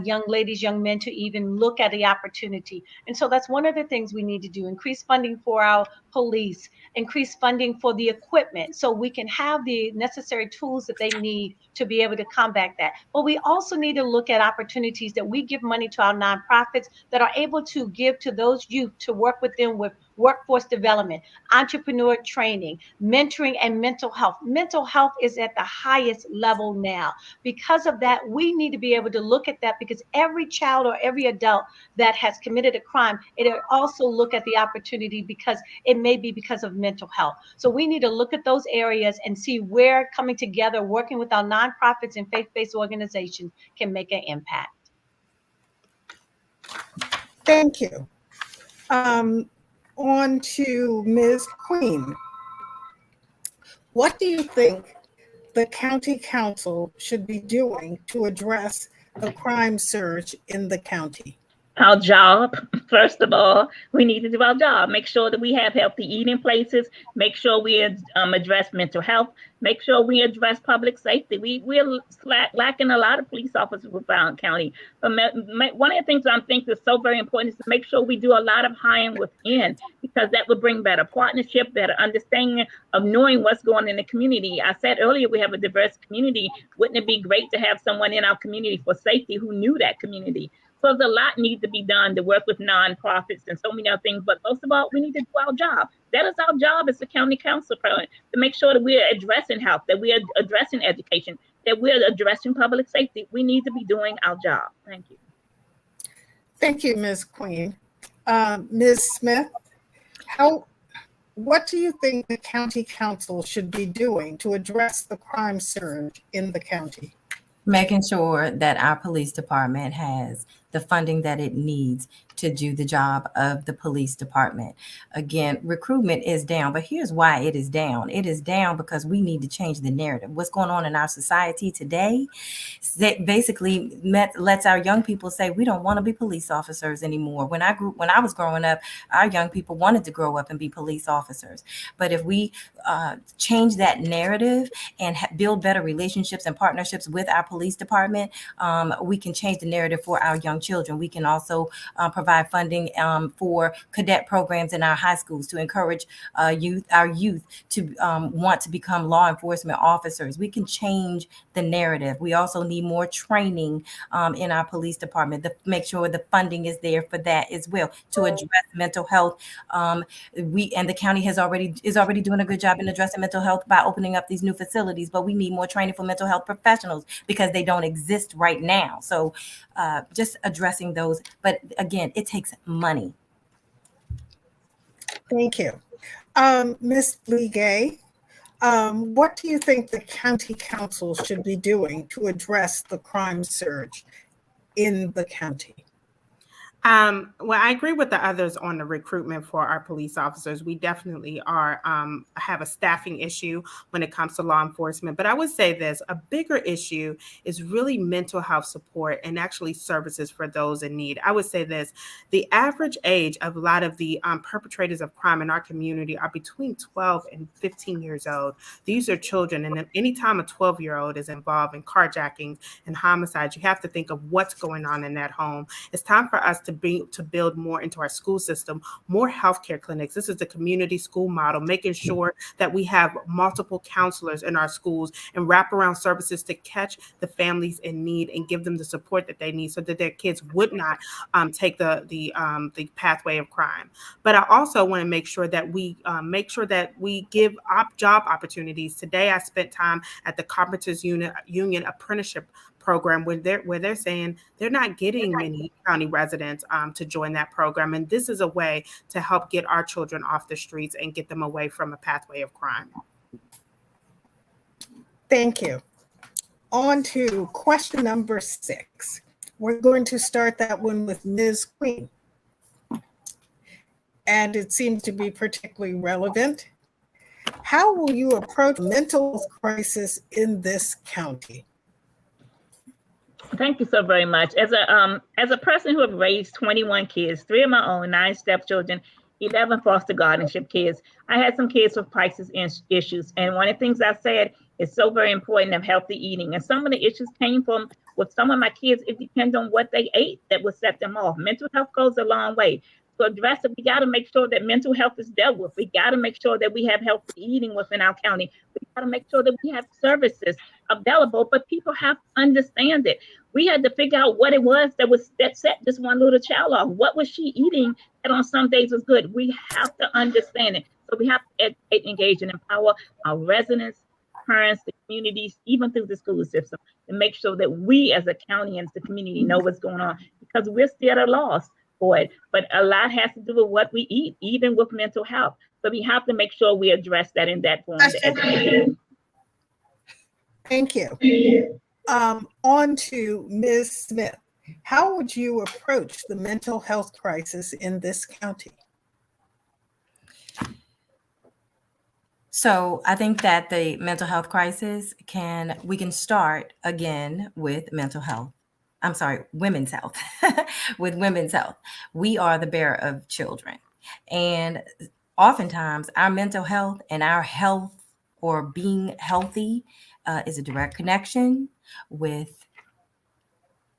S4: young ladies, young men to even look at the opportunity. And so that's one of the things we need to do, increase funding for our police, increase funding for the equipment so we can have the necessary tools that they need to be able to combat that. But we also need to look at opportunities that we give money to our nonprofits that are able to give to those youth to work with them with workforce development, entrepreneur training, mentoring, and mental health. Mental health is at the highest level now. Because of that, we need to be able to look at that because every child or every adult that has committed a crime, it also look at the opportunity because it may be because of mental health. So we need to look at those areas and see where coming together, working with our nonprofits and faith-based organizations can make an impact.
S2: Thank you. On to Ms. Queen. What do you think the county council should be doing to address the crime surge in the county?
S5: Our job, first of all, we need to do our job. Make sure that we have healthy eating places. Make sure we address mental health. Make sure we address public safety. We're lacking a lot of police officers in Broward County. But one of the things I think is so very important is to make sure we do a lot of hiring within, because that would bring better partnership, better understanding of knowing what's going on in the community. I said earlier, we have a diverse community. Wouldn't it be great to have someone in our community for safety who knew that community? So there's a lot needs to be done to work with nonprofits and so many other things. But most of all, we need to do our job. That is our job as the county council president, to make sure that we're addressing health, that we're addressing education, that we're addressing public safety. We need to be doing our job. Thank you.
S2: Thank you, Ms. Queen. Ms. Smith, what do you think the county council should be doing to address the crime surge in the county?
S6: Making sure that our police department has the funding that it needs to do the job of the police department. Again, recruitment is down, but here's why it is down. It is down because we need to change the narrative. What's going on in our society today basically lets our young people say, we don't want to be police officers anymore. When I was growing up, our young people wanted to grow up and be police officers. But if we change that narrative and build better relationships and partnerships with our police department, we can change the narrative for our young children. We can also provide funding for cadet programs in our high schools to encourage our youth to want to become law enforcement officers. We can change the narrative. We also need more training in our police department to make sure the funding is there for that as well, to address mental health. The county is already doing a good job in addressing mental health by opening up these new facilities, but we need more training for mental health professionals because they don't exist right now. So just addressing those. But again, it takes money.
S2: Thank you. Ms. Legay, what do you think the county council should be doing to address the crime surge in the county?
S3: Well, I agree with the others on the recruitment for our police officers. We definitely have a staffing issue when it comes to law enforcement. But I would say this, a bigger issue is really mental health support and actually services for those in need. I would say this, the average age of a lot of the perpetrators of crime in our community are between 12 and 15 years old. These are children. And anytime a 12-year-old is involved in carjackings and homicides, you have to think of what's going on in that home. It's time for us to build more into our school system, more healthcare clinics. This is the community school model, making sure that we have multiple counselors in our schools and wraparound services to catch the families in need and give them the support that they need so that their kids would not take the pathway of crime. But I also want to make sure that we give job opportunities. Today, I spent time at the Carpenters Union apprenticeship program where they're saying they're not getting many county residents to join that program. And this is a way to help get our children off the streets and get them away from a pathway of crime.
S2: Thank you. On to question number 6. We're going to start that one with Ms. Queen. And it seems to be particularly relevant. How will you approach mental health crisis in this county?
S5: Thank you so very much. As a person who have raised 21 kids, 3 of my own, 9 stepchildren, 11 foster guardianship kids, I had some kids with crisis issues. And one of the things I said is so very important of healthy eating. And some of the issues came from with some of my kids, it depends on what they ate that would set them off. Mental health goes a long way. To address it, we got to make sure that mental health is dealt with. We got to make sure that we have healthy eating within our county. We got to make sure that we have services available, but people have to understand it. We had to figure out what it was that set this one little child off. What was she eating that on some days was good? We have to understand it. So we have to engage and empower our residents, parents, the communities, even through the school system, and make sure that we as a county and as the community know what's going on, because we're still at a loss for it. But a lot has to do with what we eat, even with mental health. So we have to make sure we address that in that form.
S2: Thank you. On to Ms. Smith. How would you approach the mental health crisis in this county?
S6: So I think that the mental health crisis we can start again with mental health. I'm sorry, women's health. With women's health, we are the bearer of children. And oftentimes our mental health and our health or being healthy is a direct connection with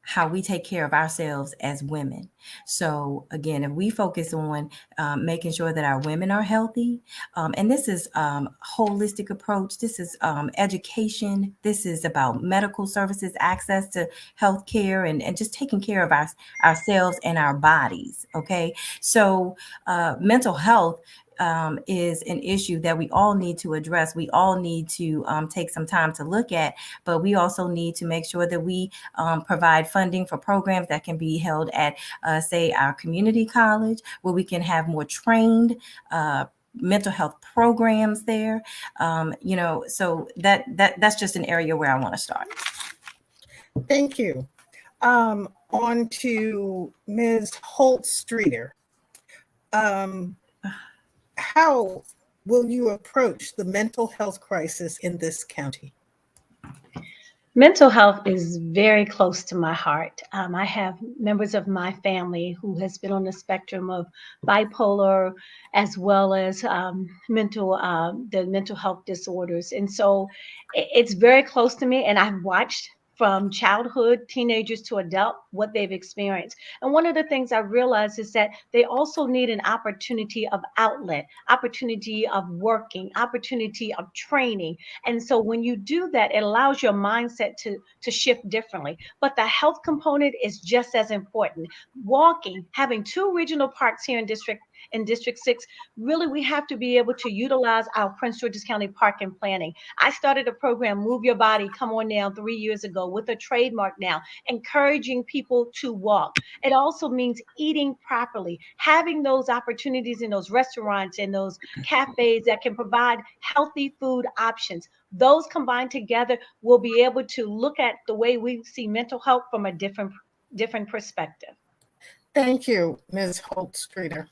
S6: how we take care of ourselves as women. So again, if we focus on making sure that our women are healthy, and this is holistic approach, this is education, this is about medical services, access to health care, and just taking care of ourselves and our bodies. Okay, so mental health is an issue that we all need to address. We all need to take some time to look at, but we also need to make sure that we provide funding for programs that can be held at, say, our community college, where we can have more trained mental health programs there. So that's just an area where I want to start.
S2: Thank you. On to Ms. Holt-Streeter. How will you approach the mental health crisis in this county?
S4: Mental health is very close to my heart. I have members of my family who has been on the spectrum of bipolar as well as the mental health disorders. And so it's very close to me, and I've watched from childhood, teenagers to adult, what they've experienced. And one of the things I realized is that they also need an opportunity of outlet, opportunity of working, opportunity of training. And so when you do that, it allows your mindset to shift differently. But the health component is just as important. Walking, having 2 regional parks here in District 6, really we have to be able to utilize our Prince George's County Park and Planning. I started a program, Move Your Body, come on now, 3 years ago with a trademark now, encouraging people to walk. It also means eating properly, having those opportunities in those restaurants and those cafes that can provide healthy food options. Those combined together will be able to look at the way we see mental health from a different perspective.
S2: Thank you, Ms. Holt-Streeter.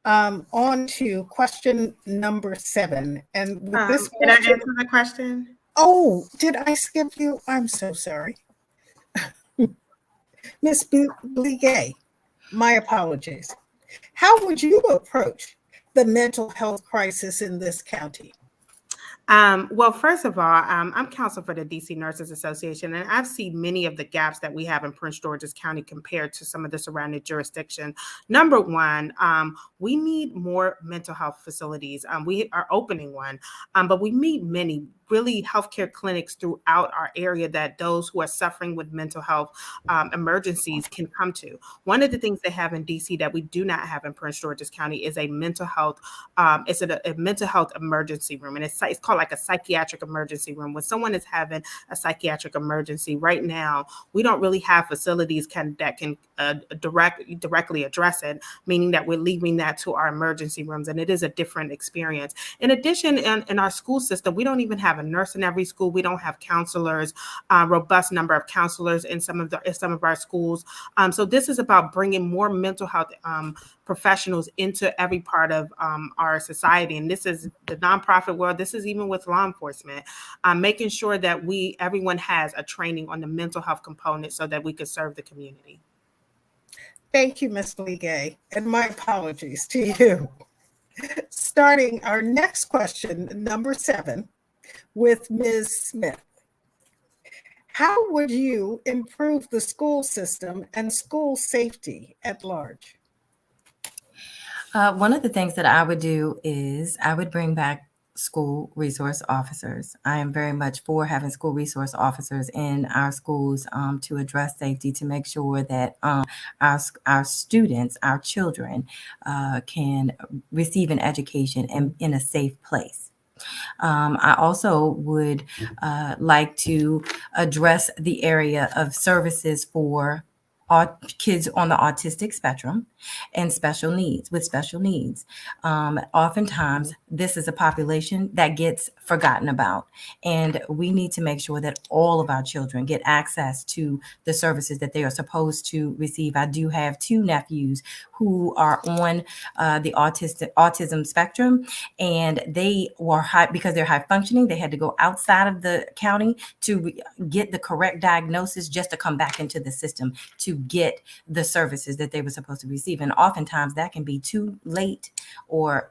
S2: On to question number 7. And with this
S3: Did I answer the question?
S2: Oh, did I skip you? I'm so sorry. Ms. Bligay, my apologies. How would you approach the mental health crisis in this county?
S3: Well, first of all, I'm counsel for the DC Nurses Association, and I've seen many of the gaps that we have in Prince George's County compared to some of the surrounding jurisdictions. Number one, we need more mental health facilities. We are opening one, but we need many really healthcare clinics throughout our area that those who are suffering with mental health emergencies can come to. One of the things they have in DC that we do not have in Prince George's County is a mental health, it's a mental health emergency room, and it's called like a psychiatric emergency room. When someone is having a psychiatric emergency right now, we don't really have facilities that can directly address it, meaning that we're leaving that to our emergency rooms, and it is a different experience. In addition, in our school system, we don't even have a nurse in every school. We don't have counselors, robust number of counselors in some of our schools. So this is about bringing more mental health professionals into every part of our society. And this is the nonprofit world. This is even with law enforcement, making sure that everyone has a training on the mental health component so that we could serve the community.
S2: Thank you, Ms. Ligay, and my apologies to you. Starting our next question, number 7, with Ms. Smith. How would you improve the school system and school safety at large?
S6: One of the things that I would do is I would bring back school resource officers. I am very much for having school resource officers in our schools to address safety, to make sure that our students, our children, can receive an education in a safe place. I also would like to address the area of services for kids on the autistic spectrum and special needs. Oftentimes, this is a population that gets forgotten about, and we need to make sure that all of our children get access to the services that they are supposed to receive. I do have 2 nephews who are on the autism spectrum, and they were because they're high functioning. They had to go outside of the county to get the correct diagnosis just to come back into the system to get the services that they were supposed to receive. And oftentimes that can be too late or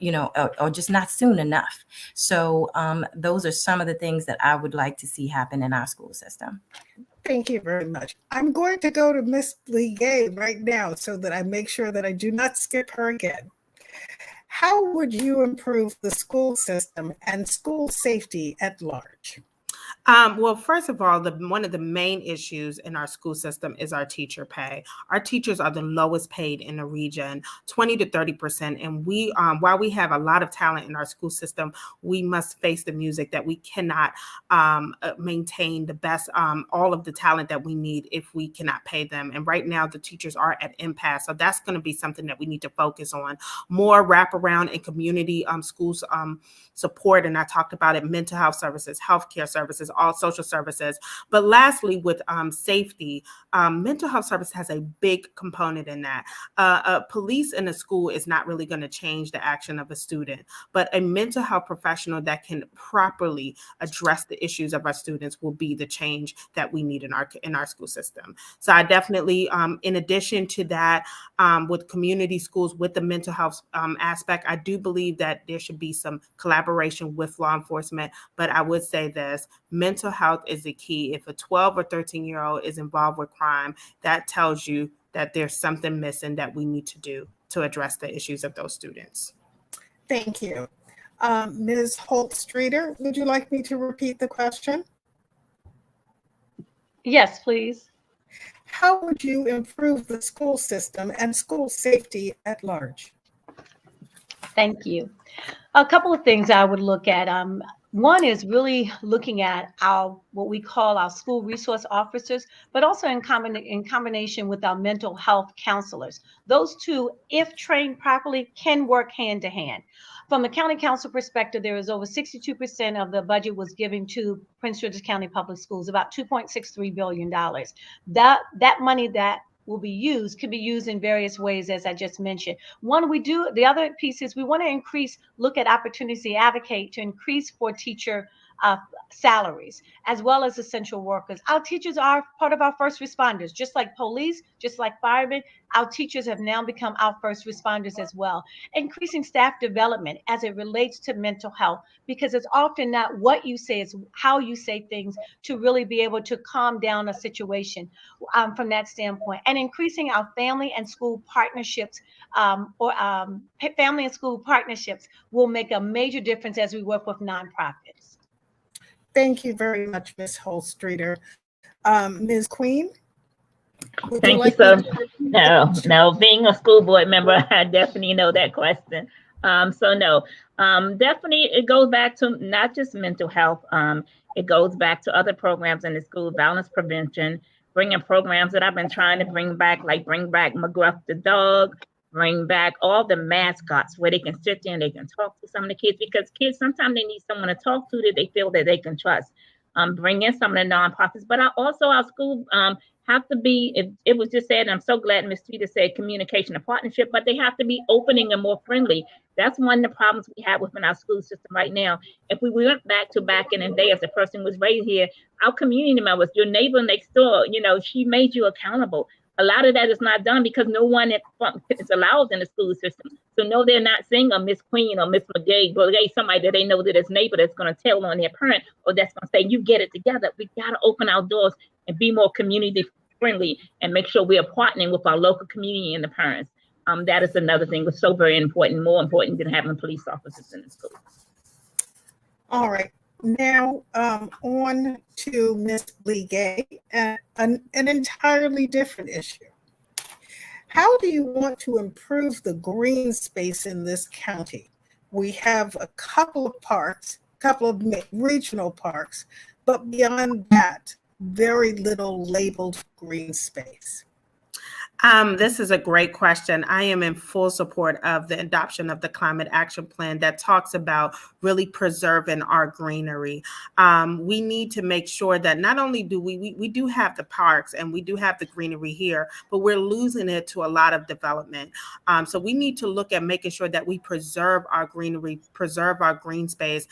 S6: just not soon enough. So those are some of the things that I would like to see happen in our school system.
S2: Thank you very much. I'm going to go to Ms. Ligay right now so that I make sure that I do not skip her again. How would you improve the school system and school safety at large?
S3: Well, first of all, one of the main issues in our school system is our teacher pay. Our teachers are the lowest paid in the region, 20 to 30%. And we, while we have a lot of talent in our school system, we must face the music that we cannot maintain the best, all of the talent that we need if we cannot pay them. And right now, the teachers are at impasse. So that's going to be something that we need to focus on. More wraparound and community schools support. And I talked about it, mental health services, healthcare services, all social services. But lastly, with safety, mental health service has a big component in that. Police in a school is not really going to change the action of a student, but a mental health professional that can properly address the issues of our students will be the change that we need in our school system. So I definitely, in addition to that, with community schools, with the mental health aspect, I do believe that there should be some collaboration with law enforcement. But I would say this, mental health is the key. If a 12 or 13-year-old is involved with crime, that tells you that there's something missing that we need to do to address the issues of those students.
S2: Thank you. Ms. Holt-Streeter, would you like me to repeat the question?
S4: Yes, please.
S2: How would you improve the school system and school safety at large?
S4: Thank you. A couple of things I would look at. One is really looking at what we call our school resource officers, but also in combination with our mental health counselors. Those two, if trained properly, can work hand to hand. From a county council perspective, there is over 62% of the budget was given to Prince George's County Public Schools, about $2.63 billion. That money that will be used can be used in various ways, as I just mentioned. The other piece is we want to look at opportunity advocate to increase for teacher salaries, as well as essential workers. Our teachers are part of our first responders, just like police, just like firemen. Our teachers have now become our first responders as well. Increasing staff development as it relates to mental health, because it's often not what you say, it's how you say things to really be able to calm down a situation from that standpoint. And increasing our family and school partnerships family and school partnerships will make a major difference as we work with nonprofits.
S2: Thank you very much, Ms. Holt-Streeter. Ms. Queen?
S5: Thank you. So, no, being a school board member, I definitely know that question. Definitely it goes back to not just mental health. It goes back to other programs in the school, violence prevention, bringing programs that I've been trying to bring back, like bring back McGruff the dog, bring back all the mascots where they can sit there and they can talk to some of the kids, because kids, sometimes they need someone to talk to that they feel that they can trust. Bring in some of the nonprofits, but also our school have to be, it was just said, and I'm so glad Ms. Tweeter said communication and partnership, but they have to be opening and more friendly. That's one of the problems we have within our school system right now. If we went back in the day, as the person was raised here, our community members, your neighbor next door, she made you accountable. A lot of that is not done because no one is allowed in the school system. So no, they're not saying a Miss Queen or Miss McGay, somebody that they know that is neighbor that's going to tell on their parent, or that's going to say, you get it together. We got to open our doors and be more community friendly and make sure we are partnering with our local community and the parents. That is another thing that's so very important, more important than having police officers in the school.
S2: All right. Now on to Ms. Ligay, an entirely different issue. How do you want to improve the green space in this county? We have a couple of parks, couple of regional parks, but beyond that, very little labeled green space.
S3: This is a great question. I am in full support of the adoption of the climate action plan that talks about really preserving our greenery. We need to make sure that not only do we do have the parks and we do have the greenery here, but we're losing it to a lot of development. So we need to look at making sure that we preserve our greenery, preserve our green space.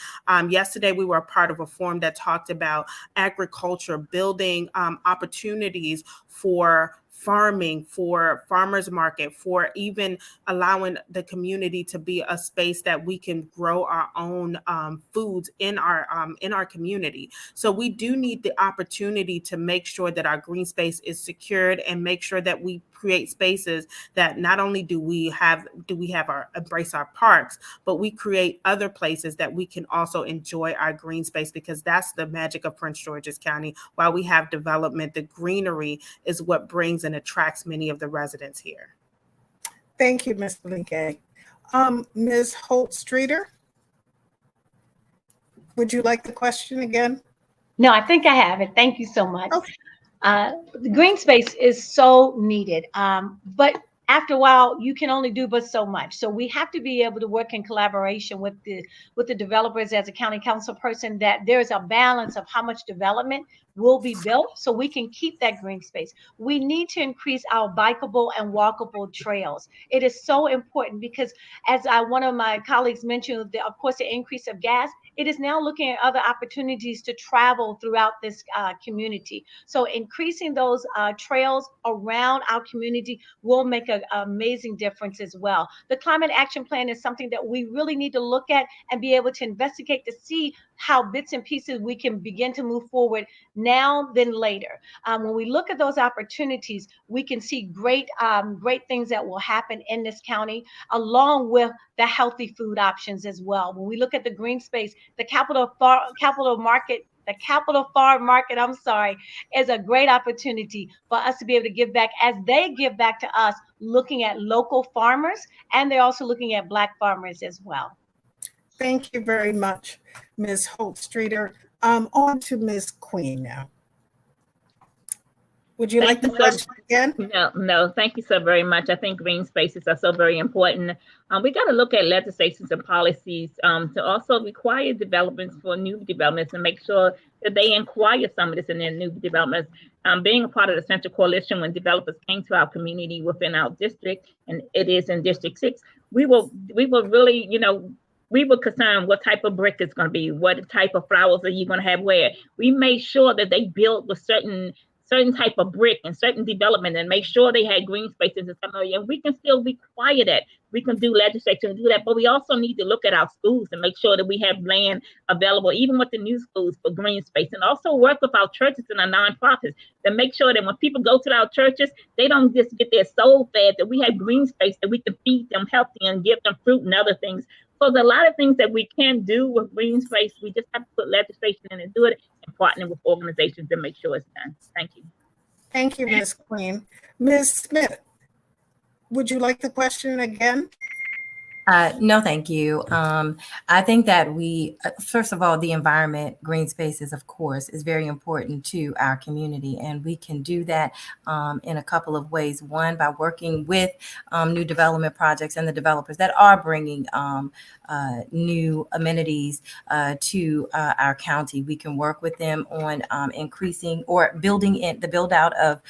S3: Yesterday, we were a part of a forum that talked about agriculture, building opportunities for farming, for farmers market, for even allowing the community to be a space that we can grow our own foods in our community. So we do need the opportunity to make sure that our green space is secured and make sure that we create spaces that not only do we have our embrace our parks, but we create other places that we can also enjoy our green space, because that's the magic of Prince George's County. While we have development, the greenery is what brings and attracts many of the residents here.
S2: Thank you, Ms. Linke. Ms. Holt-Streeter, would you like the question again?
S4: No, I think I have it. Thank you so much.
S2: Okay.
S4: The green space is so needed, but after a while, you can only do but so much. So we have to be able to work in collaboration with the developers as a county council person, that there's a balance of how much development will be built so we can keep that green space. We need to increase our bikeable and walkable trails. It is so important because, as one of my colleagues mentioned, of course, the increase of gas, it is now looking at other opportunities to travel throughout this community. So increasing those trails around our community will make an amazing difference as well. The climate action plan is something that we really need to look at and be able to investigate to see how bits and pieces we can begin to move forward now than later. When we look at those opportunities, we can see great things that will happen in this county, along with the healthy food options as well. When we look at the green space, the Capital Farm Market, is a great opportunity for us to be able to give back as they give back to us, looking at local farmers, and they're also looking at Black farmers as well.
S2: Thank you very much, Ms. Holt-Streeter. On to Ms. Queen now. Would you like the question again?
S5: No, thank you so very much. I think green spaces are so very important. We got to look at legislations and policies to also require developments for new developments and make sure that they inquire some of this in their new developments. Being a part of the Central Coalition, when developers came to our community within our district, and it is in District 6, we were really, we were concerned what type of brick it's going to be, what type of flowers are you going to have where. We made sure that they built with certain type of brick and certain development and make sure they had green spaces in some area. And we can still require that. We can do legislation and do that, but we also need to look at our schools and make sure that we have land available, even with the new schools, for green space, and also work with our churches and our nonprofits to make sure that when people go to our churches, they don't just get their soul fed, that we have green space that we can feed them healthy and give them fruit and other things. So there's a lot of things that we can do with green space. We just have to put legislation in and do it and partner with organizations to make sure it's done. Thank you.
S2: Thank you, Ms. Queen. Ms. Smith, would you like the question again?
S6: No, thank you. I think that we, first of all, the environment, green spaces, of course, is very important to our community. And we can do that in a couple of ways. One, by working with new development projects and the developers that are bringing new amenities to our county. We can work with them on increasing or building in the build out of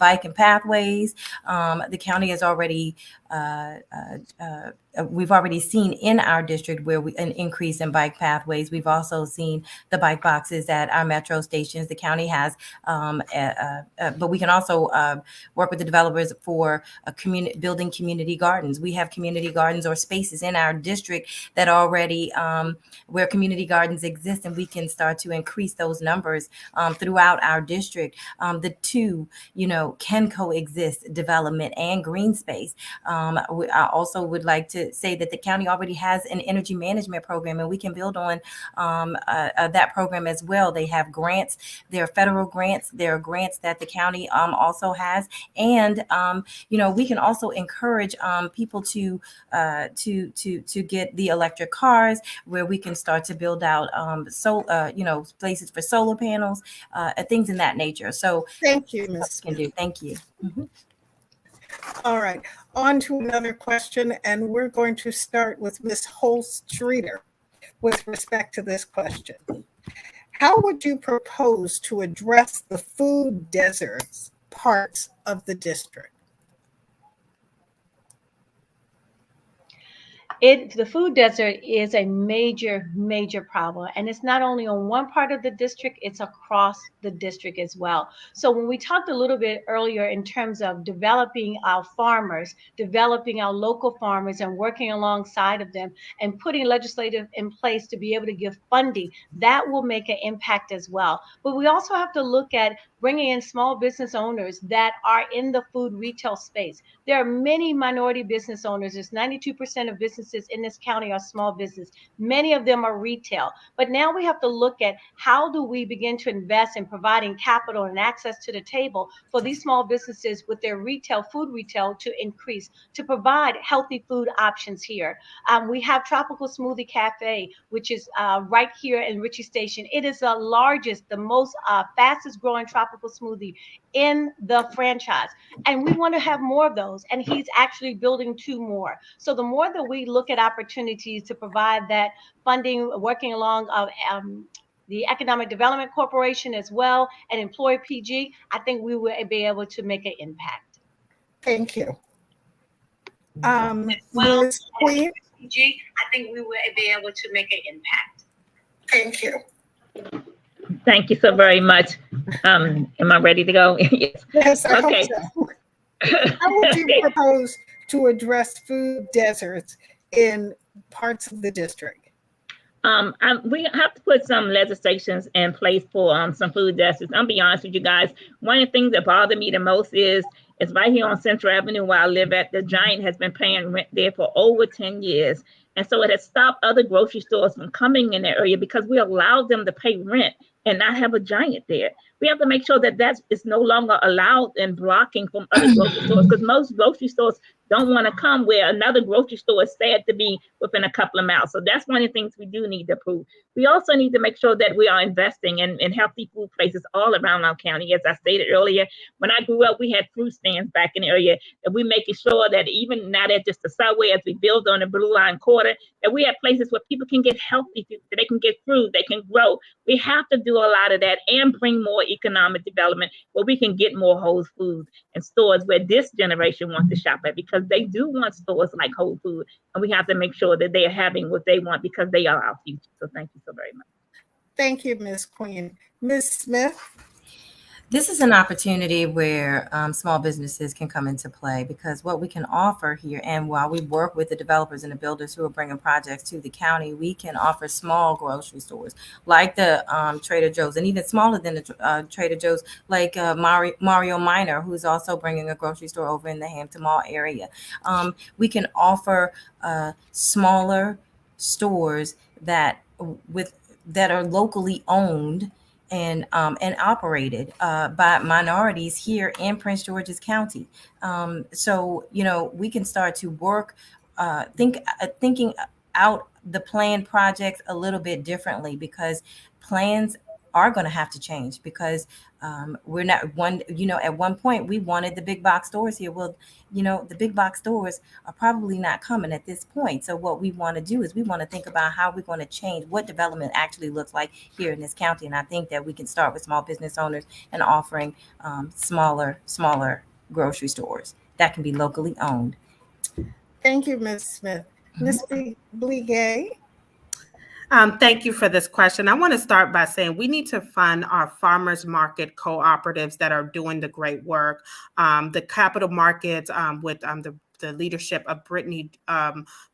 S6: bike and pathways. The county has already we've already seen in our district where an increase in bike pathways. We've also seen the bike boxes at our metro stations. The county has, but we can also work with the developers for building community gardens. We have community gardens or spaces in our district that already where community gardens exist, and we can start to increase those numbers throughout our district. The two, can coexist, development and green space. I also would like to say that the county already has an energy management program, and we can build on that program as well. They have grants. There are federal grants. There are grants that the county also has, and we can also encourage people to get the electric cars, where we can start to build out places for solar panels, things in that nature. So
S2: thank you, Ms.
S6: Can do. Thank you. Mm-hmm.
S2: All right, on to another question, and we're going to start with Ms. Holst-Streeter with respect to this question. How would you propose to address the food deserts parts of the district?
S4: The food desert is a major problem. And it's not only on one part of the district, it's across the district as well. So when we talked a little bit earlier in terms of developing our farmers, developing our local farmers and working alongside of them and putting legislative in place to be able to give funding, that will make an impact as well. But we also have to look at bringing in small business owners that are in the food retail space. There are many minority business owners. There's 92% of businesses in this county are small business. Many of them are retail. But now we have to look at how do we begin to invest in providing capital and access to the table for these small businesses with their food retail to increase, to provide healthy food options here. We have Tropical Smoothie Cafe, which is right here in Ritchie Station. It is the largest, the most fastest growing tropical smoothie in the franchise. And we want to have more of those. And he's actually building 2 more. So the more that we look at opportunities to provide that funding, working along the Economic Development Corporation as well, and Employer PG, I think we will be able to make an impact.
S2: Thank you. Ms. Queen?
S3: PG, I think we will be able to make an impact.
S2: Thank you.
S5: Thank you so very much. Am I ready to go? Yes.
S2: Yes, I
S5: Okay.
S2: hope so. How would you
S5: Okay.
S2: propose to address food deserts in parts of the district?
S5: We have to put some legislations in place for some food deserts. I'll be honest with you guys. One of the things that bother me the most is right here on Central Avenue where I live at. The Giant has been paying rent there for over 10 years. And so it has stopped other grocery stores from coming in the area because we allowed them to pay rent and not have a Giant there. We have to make sure that that is no longer allowed and blocking from other grocery stores, because most grocery stores don't want to come where another grocery store is said to be within a couple of miles. So that's one of the things we do need to prove. We also need to make sure that we are investing in healthy food places all around our county. As I stated earlier, when I grew up, we had fruit stands back in the area, and we're making sure that even now that just the subway, as we build on the Blue Line Quarter, that we have places where people can get healthy food, that they can get fruit, they can grow. We have to do a lot of that and bring more economic development where we can get more Whole Foods and stores where this generation wants to shop at, because they do want stores like Whole Foods, and we have to make sure that they are having what they want because they are our future. So thank you so very much.
S2: Thank you, Ms. Queen. Ms. Smith?
S6: This is an opportunity where small businesses can come into play, because what we can offer here, and while we work with the developers and the builders who are bringing projects to the county, we can offer small grocery stores like the Trader Joe's, and even smaller than the Trader Joe's, like Mario Minor, who's also bringing a grocery store over in the Hampton Mall area. We can offer smaller stores that are locally owned and operated by minorities here in Prince George's County. So, we can start to work, thinking out the planned projects a little bit differently, because plans are going to have to change, because we're not at one point we wanted the big box stores here. Well, the big box stores are probably not coming at this point. So what we want to do is we want to think about how we're going to change what development actually looks like here in this county. And I think that we can start with small business owners and offering smaller grocery stores that can be locally owned.
S2: Thank you, Ms. Smith. Ms. Bligay?
S3: Thank you for this question. I want to start by saying we need to fund our farmers market cooperatives that are doing the great work. The capital markets with the leadership of Brittany,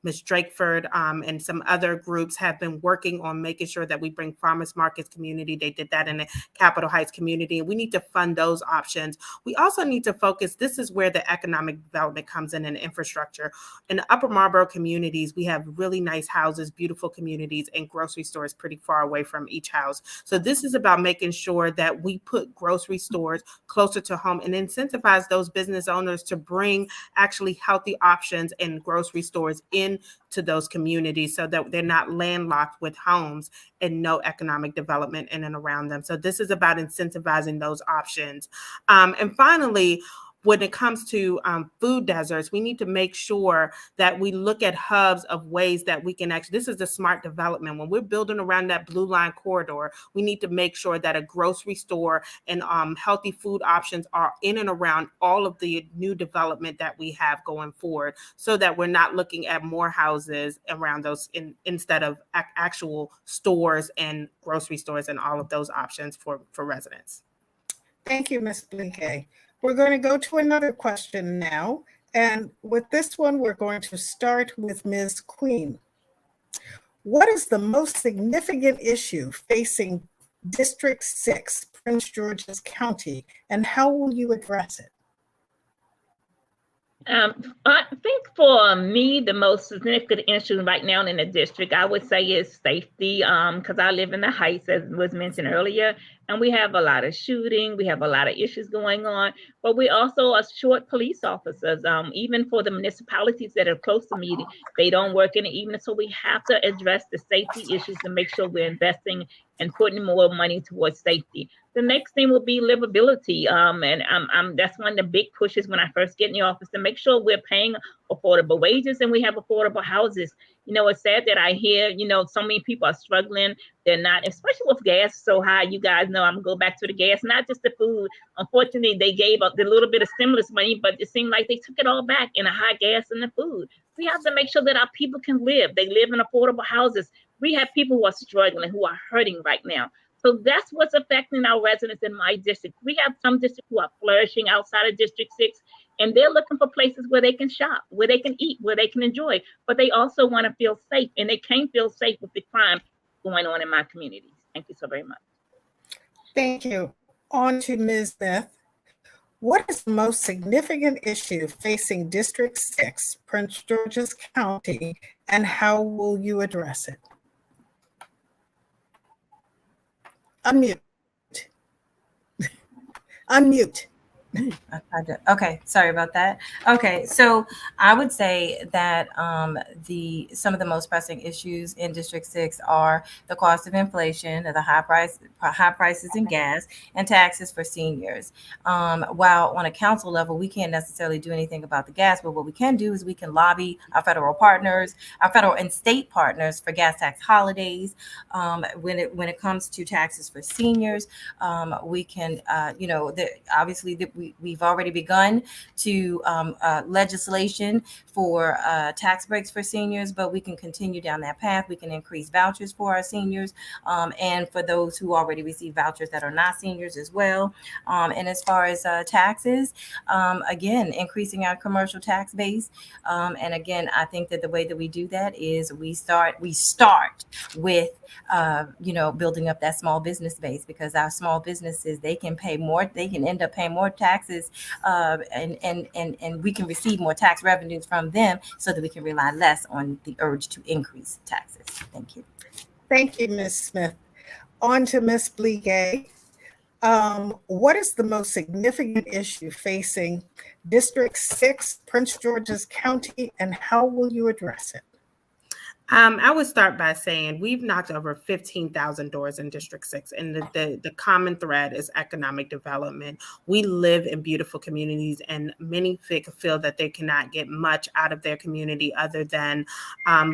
S3: Ms. Drakeford, and some other groups have been working on making sure that we bring farmers markets community. They did that in the Capitol Heights community, and we need to fund those options. We also need to focus, this is where the economic development comes in and infrastructure. In the Upper Marlboro communities, we have really nice houses, beautiful communities, and grocery stores pretty far away from each house. So this is about making sure that we put grocery stores closer to home and incentivize those business owners to bring actually healthy options and grocery stores into those communities, so that they're not landlocked with homes and no economic development in and around them. So this is about incentivizing those options. And finally, when it comes to food deserts, we need to make sure that we look at hubs of ways that we can actually, this is the smart development. When we're building around that blue line corridor, we need to make sure that a grocery store and healthy food options are in and around all of the new development that we have going forward, so that we're not looking at more houses around those instead of actual stores and grocery stores and all of those options for residents.
S2: Thank you, Ms. Blinke. We're going to go to another question now. And with this one, we're going to start with Ms. Queen. What is the most significant issue facing District 6, Prince George's County, and how will you address it?
S5: I think for me, the most significant issue right now in the district, I would say, is safety, because I live in the Heights, as was mentioned earlier, and we have a lot of shooting, we have a lot of issues going on, but we also are short police officers. Even for the municipalities that are close to me, they don't work in the evening, so we have to address the safety issues and make sure we're investing and putting more money towards safety. The next thing will be livability, and that's one of the big pushes when I first get in the office, to make sure we're paying affordable wages and we have affordable houses. You know, it's sad that I hear, you know, so many people are struggling. They're not, especially with gas so high. You guys know, I'm gonna go back to the gas, not just the food. Unfortunately, they gave up the little bit of stimulus money, but it seemed like they took it all back in the high gas and the food. We have to make sure that our people can live. They live in affordable houses. We have people who are struggling, who are hurting right now. So that's what's affecting our residents in my district. We have some districts who are flourishing outside of District 6, and they're looking for places where they can shop, where they can eat, where they can enjoy, but they also want to feel safe, and they can't feel safe with the crime going on in my communities. Thank you so very much.
S2: Thank you. On to Ms. Smith. What is the most significant issue facing District 6, Prince George's County, and how will you address it? Unmute. Unmute.
S6: Okay, sorry about that. Okay, so I would say that some of the most pressing issues in District 6 are the cost of inflation, the high prices in gas, and taxes for seniors. While on a council level, we can't necessarily do anything about the gas, but what we can do is we can lobby our federal partners, our federal and state partners, for gas tax holidays. When it comes to taxes for seniors, we can, obviously we've already begun to legislation for tax breaks for seniors, but we can continue down that path. We can increase vouchers for our seniors, and for those who already receive vouchers that are not seniors as well. And as far as taxes, again, increasing our commercial tax base. And again, I think that the way that we do that is we start with building up that small business base, because our small businesses, they can end up paying more taxes, and we can receive more tax revenues from them, so that we can rely less on the urge to increase taxes. Thank you.
S2: Thank you, Ms. Smith. On to Ms. Blinke. What is the most significant issue facing District 6, Prince George's County, and how will you address it?
S3: I would start by saying we've knocked over 15,000 doors in District 6, and the common thread is economic development. We live in beautiful communities, and many feel that they cannot get much out of their community other than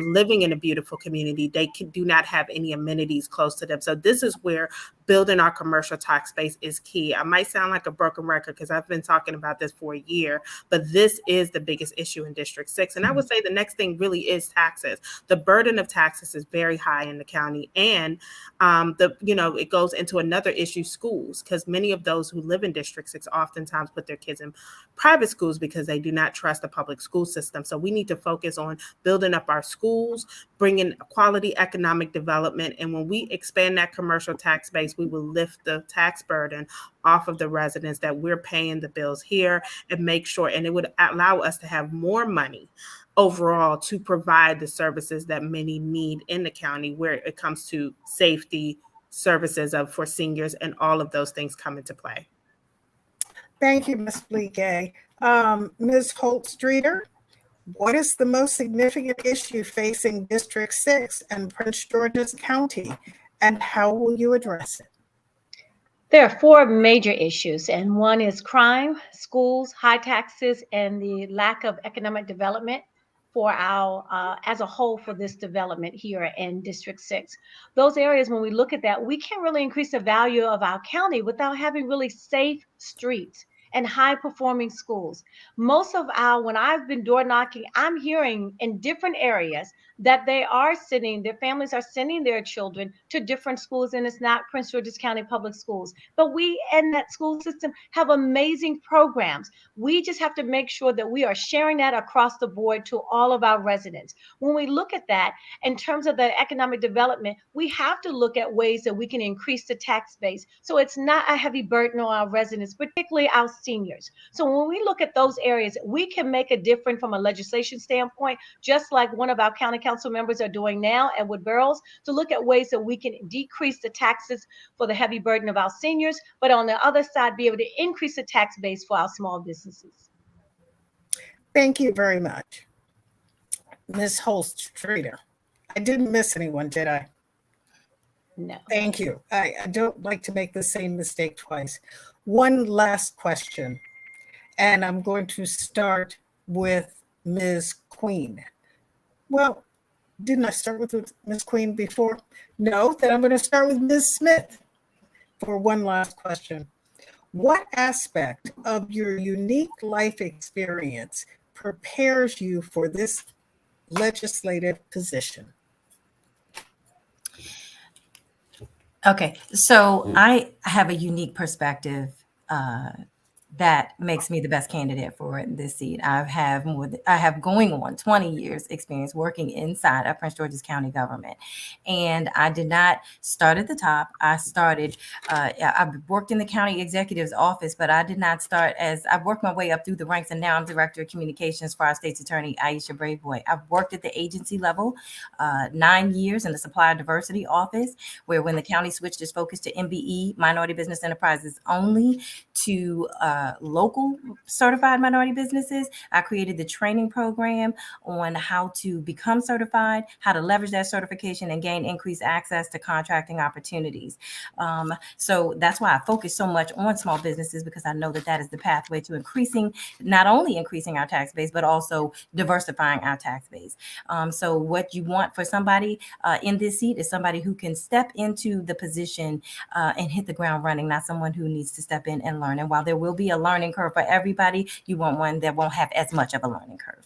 S3: living in a beautiful community. They do not have any amenities close to them. So this is where building our commercial tax base is key. I might sound like a broken record because I've been talking about this for a year, but this is the biggest issue in District 6. And I would say the next thing really is taxes. The burden of taxes is very high in the county, and it goes into another issue, schools, because many of those who live in District 6 oftentimes put their kids in private schools because they do not trust the public school system. So we need to focus on building up our schools, bringing quality economic development, and when we expand that commercial tax base, we will lift the tax burden off of the residents that we're paying the bills here, and make sure, and it would allow us to have more money overall to provide the services that many need in the county, where it comes to safety, services for seniors, and all of those things come into play.
S2: Thank you, Ms. Blinke. Ms. Holt-Streeter, what is the most significant issue facing District 6 and Prince George's County, and how will you address it?
S4: There are four major issues, and one is crime, schools, high taxes, and the lack of economic development for our, as a whole, for this development here in District 6. Those areas, when we look at that, we can't really increase the value of our county without having really safe streets and high performing schools. Most of when I've been door knocking, I'm hearing in different areas that their families are sending their children to different schools, and it's not Prince George's County Public Schools. But we in that school system have amazing programs. We just have to make sure that we are sharing that across the board to all of our residents. When we look at that in terms of the economic development, we have to look at ways that we can increase the tax base so it's not a heavy burden on our residents, particularly our seniors. So when we look at those areas, we can make a difference from a legislation standpoint, just like one of our county council members are doing now, Edward Burrows, to look at ways that we can decrease the taxes for the heavy burden of our seniors, but on the other side, be able to increase the tax base for our small businesses.
S2: Thank you very much. Ms. Holst-Streeter. I didn't miss anyone, did I?
S4: No.
S2: Thank you. I don't like to make the same mistake twice. One last question, and I'm going to start with Ms. Queen. Well, didn't I start with Ms. Queen before? No, then I'm going to start with Ms. Smith for one last question. What aspect of your unique life experience prepares you for this legislative position?
S6: Okay, so I have a unique perspective that makes me the best candidate for this seat. I have going on 20 years experience working inside of Prince George's County government. And I did not start at the top. I worked in the county executive's office, but I did not start I've worked my way up through the ranks, and now I'm director of communications for our state's attorney, Aisha Braveboy. I've worked at the agency level 9 years in the supplier diversity office, where when the county switched its focus to MBE, minority business enterprises only, to local certified minority businesses, I created the training program on how to become certified, how to leverage that certification and gain increased access to contracting opportunities. So that's why I focus so much on small businesses, because I know that is the pathway to not only increasing our tax base, but also diversifying our tax base. So what you want for somebody in this seat is somebody who can step into the position and hit the ground running, not someone who needs to step in and learn. And while there will be a learning curve for everybody, you want one that won't have as much of a learning curve.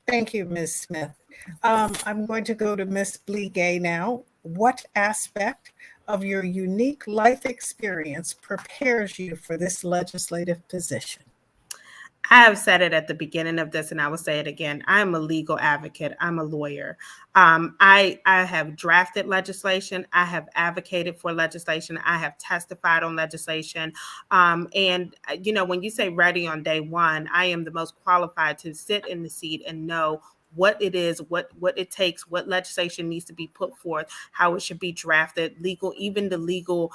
S2: Thank you, Ms. Smith. I'm going to go to Ms. Bligay now. What aspect of your unique life experience prepares you for this legislative position?
S3: I have said it at the beginning of this, and I will say it again. I'm a legal advocate. I'm a lawyer. I have drafted legislation. I have advocated for legislation. I have testified on legislation. And, when you say ready on day one, I am the most qualified to sit in the seat and know what it is, what it takes, what legislation needs to be put forth, how it should be drafted, even the legal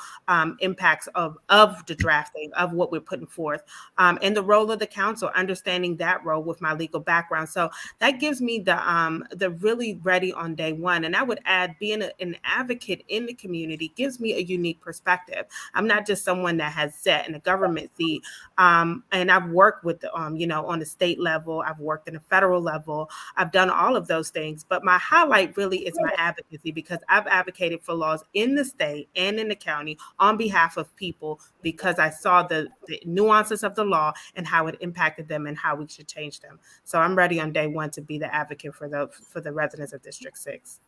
S3: impacts of the drafting of what we're putting forth, and the role of the council, understanding that role with my legal background. So that gives me the really ready on day one. And I would add, being an advocate in the community gives me a unique perspective. I'm not just someone that has sat in a government seat, and I've worked with on the state level, I've worked in the federal level. I've done all of those things, but my highlight really is my advocacy, because I've advocated for laws in the state and in the county on behalf of people, because I saw the nuances of the law and how it impacted them and how we should change them. So I'm ready on day one to be the advocate for the residents of District 6.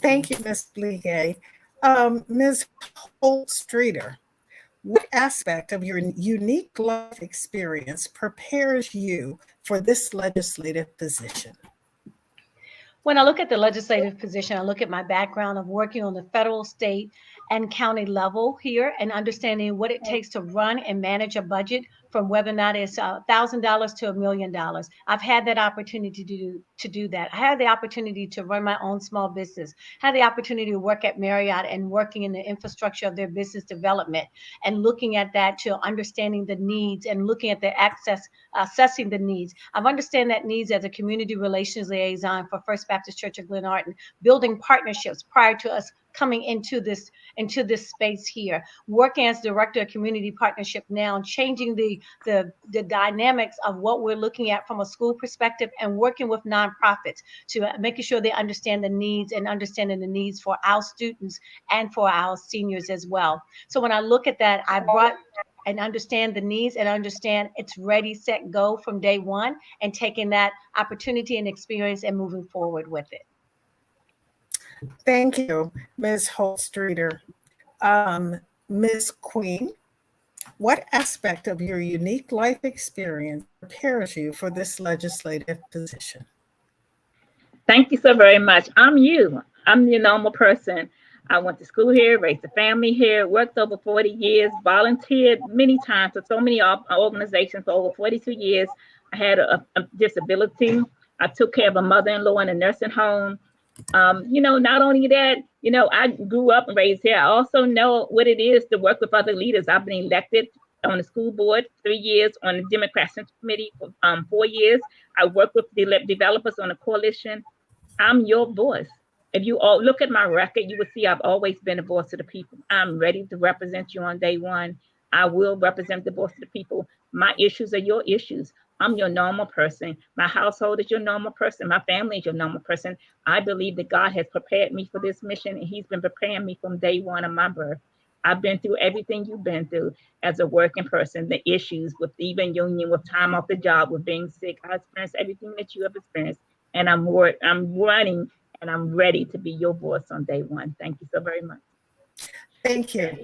S2: Thank you, Ms. Bligay. Ms. Holst-Streeter, what aspect of your unique life experience prepares you for this legislative position?
S4: When I look at the legislative position, I look at my background of working on the federal, state, and county level here, and understanding what it takes to run and manage a budget from whether or not it's $1,000 to $1 million. I've had that opportunity to do that. I had the opportunity to run my own small business, had the opportunity to work at Marriott and working in the infrastructure of their business development and looking at that to understanding the needs and looking at the assessing the needs. I've understand that needs as a community relations liaison for First Baptist Church of Glenarden, building partnerships prior to us coming into this space here, working as director of community partnership now, and changing the dynamics of what we're looking at from a school perspective, and working with nonprofits to making sure they understand the needs and understanding the needs for our students and for our seniors as well. So when I look at that, I brought and understand the needs and understand it's ready, set, go from day one, and taking that opportunity and experience and moving forward with it.
S2: Thank you, Ms. Holtstreeter. Ms. Queen, what aspect of your unique life experience prepares you for this legislative position?
S5: Thank you so very much. I'm you. I'm your normal person. I went to school here, raised a family here, worked over 40 years, volunteered many times for so many organizations for over 42 years. I had a disability. I took care of a mother-in-law in a nursing home. Not only that, I grew up and raised here. I also know what it is to work with other leaders. I've been elected on the school board 3 years, on the Democrat Central Committee for 4 years. I work with the developers on a coalition. I'm your voice. If you all look at my record, you will see I've always been a voice of the people. I'm ready to represent you on day one. I will represent the voice of the people. My issues are your issues. I'm your normal person. My household is your normal person. My family is your normal person. I believe that God has prepared me for this mission, and he's been preparing me from day one of my birth. I've been through everything you've been through as a working person, the issues with even union, with time off the job, with being sick. I experienced everything that you have experienced, and I'm running, and I'm ready to be your voice on day one. Thank you so very much.
S2: Thank you.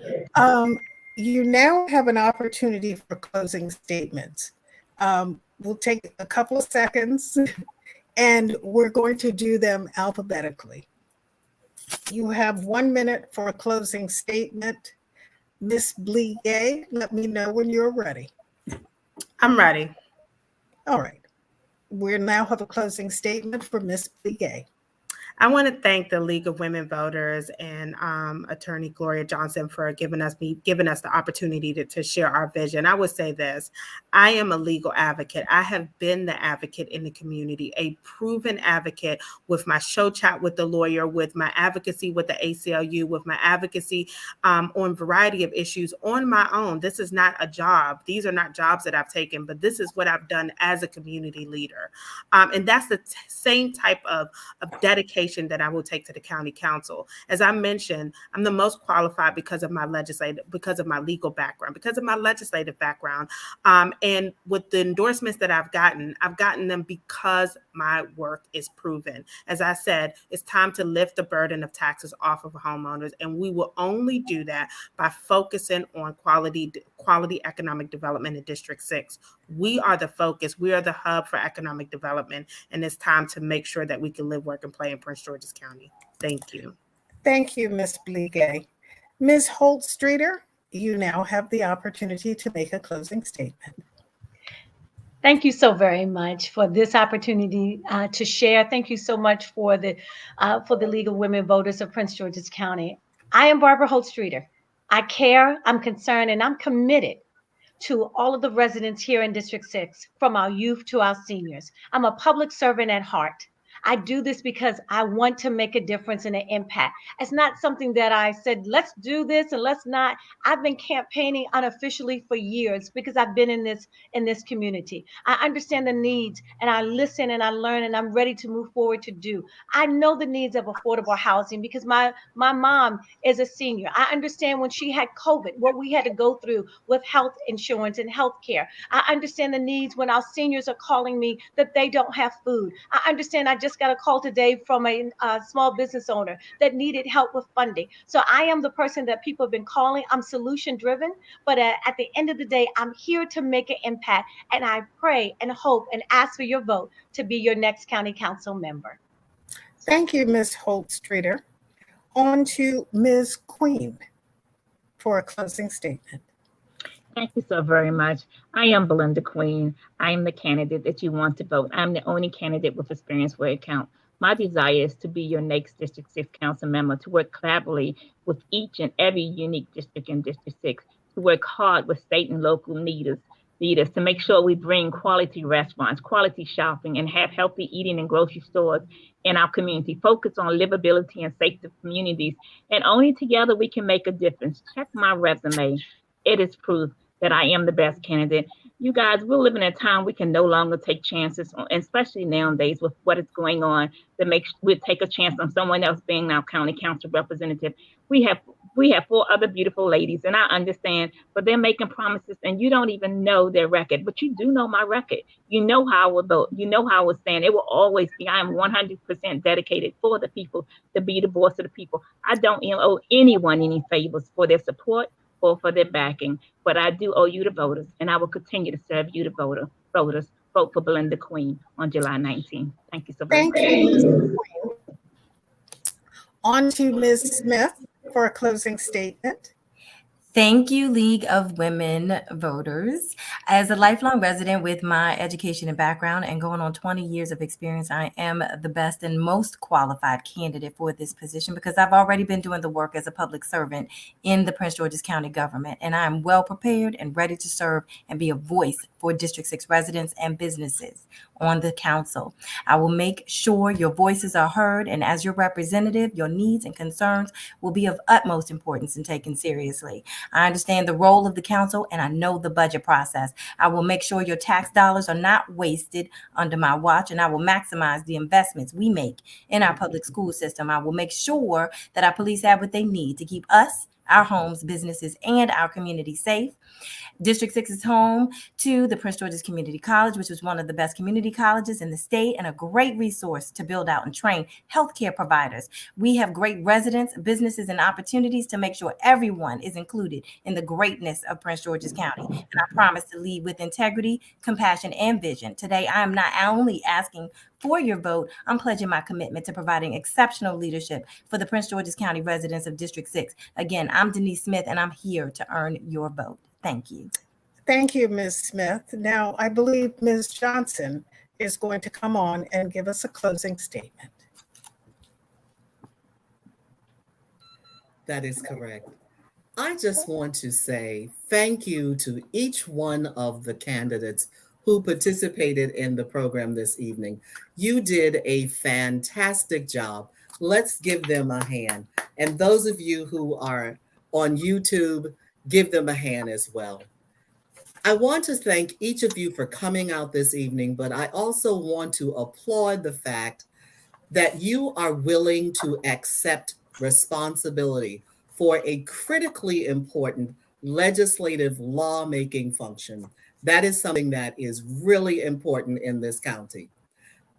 S2: You now have an opportunity for closing statements. We'll take a couple of seconds, and we're going to do them alphabetically. You have 1 minute for a closing statement. Ms. Bligay, let me know when you're ready.
S3: I'm ready.
S2: All right. We now have a closing statement for Ms. Bligay.
S3: I want to thank the League of Women Voters and Attorney Gloria Johnson for giving us the opportunity to share our vision. I would say this: I am a legal advocate. I have been the advocate in the community, a proven advocate with my show chat with the lawyer, with my advocacy with the ACLU, with my advocacy on a variety of issues on my own. This is not a job. These are not jobs that I've taken, but this is what I've done as a community leader. And that's the same type of dedication that I will take to the county council. As I mentioned, I'm the most qualified because of my legal background, because of my legislative background. And with the endorsements that I've gotten them because my work is proven. As I said, it's time to lift the burden of taxes off of homeowners. And we will only do that by focusing on quality economic development in District 6. We are the focus. We are the hub for economic development. And it's time to make sure that we can live, work, and play in Prince George's County. Thank you.
S2: Thank you, Ms. Bligay. Ms. Holtstreeter, you now have the opportunity to make a closing statement.
S4: Thank you so very much for this opportunity to share. Thank you so much for the League of Women Voters of Prince George's County. I am Barbara Holtstreeter. I care, I'm concerned, and I'm committed to all of the residents here in District 6, from our youth to our seniors. I'm a public servant at heart. I do this because I want to make a difference and an impact. It's not something that I said, let's do this and let's not. I've been campaigning unofficially for years because I've been in this community. I understand the needs, and I listen and I learn, and I'm ready to move forward to do. I know the needs of affordable housing because my mom is a senior. I understand when she had COVID, what we had to go through with health insurance and health care. I understand the needs when our seniors are calling me that they don't have food. I understand I just got a call today from a small business owner that needed help with funding. So I am the person that people have been calling. I'm solution driven, but at the end of the day, I'm here to make an impact. And I pray and hope and ask for your vote to be your next county council member.
S2: Thank you, Ms. Holtstreeter. On to Ms. Queen for a closing statement.
S5: Thank you so very much. I am Belinda Queen. I am the candidate that you want to vote. I'm the only candidate with experience where it counts. My desire is to be your next District 6 council member, to work collaboratively with each and every unique district in District 6, to work hard with state and local leaders to make sure we bring quality restaurants, quality shopping, and have healthy eating in grocery stores in our community. Focus on livability and safe communities. And only together we can make a difference. Check my resume. It is proof that I am the best candidate. You guys, we're living in a time we can no longer take chances, especially nowadays with what is going on, we take a chance on someone else being our county council representative. We have 4 other beautiful ladies, and I understand, but they're making promises, and you don't even know their record, but you do know my record. You know how I will vote. You know how I will stand. It will always be. I am 100% dedicated for the people, to be the voice of the people. I don't owe anyone any favors for their support or for their backing, but I do owe you the voters, and I will continue to serve you the voters. Vote for Belinda Queen on July 19th. Thank you so very much.
S2: Thank you, Ms. Queen. On to Ms. Smith for a closing statement.
S6: Thank you, League of Women Voters. As a lifelong resident with my education and background and going on 20 years of experience, I am the best and most qualified candidate for this position because I've already been doing the work as a public servant in the Prince George's County government, and I am well prepared and ready to serve and be a voice for District 6 residents and businesses on the council. I will make sure your voices are heard, and as your representative, your needs and concerns will be of utmost importance and taken seriously. I understand the role of the council, and I know the budget process. I will make sure your tax dollars are not wasted under my watch, and I will maximize the investments we make in our public school system. I will make sure that our police have what they need to keep us, our homes, businesses, and our community safe. District 6 is home to the Prince George's Community College, which is one of the best community colleges in the state and a great resource to build out and train healthcare providers. We have great residents, businesses, and opportunities to make sure everyone is included in the greatness of Prince George's County. And I promise to lead with integrity, compassion, and vision. Today, I am not only asking for your vote, I'm pledging my commitment to providing exceptional leadership for the Prince George's County residents of District 6. Again, I'm Denise Smith, and I'm here to earn your vote. Thank you.
S2: Thank you, Ms. Smith. Now, I believe Ms. Johnson is going to come on and give us a closing statement.
S1: That is correct. I just want to say thank you to each one of the candidates who participated in the program this evening. You did a fantastic job. Let's give them a hand. And those of you who are on YouTube, give them a hand as well. I want to thank each of you for coming out this evening, but I also want to applaud the fact that you are willing to accept responsibility for a critically important legislative lawmaking function. That is something that is really important in this county.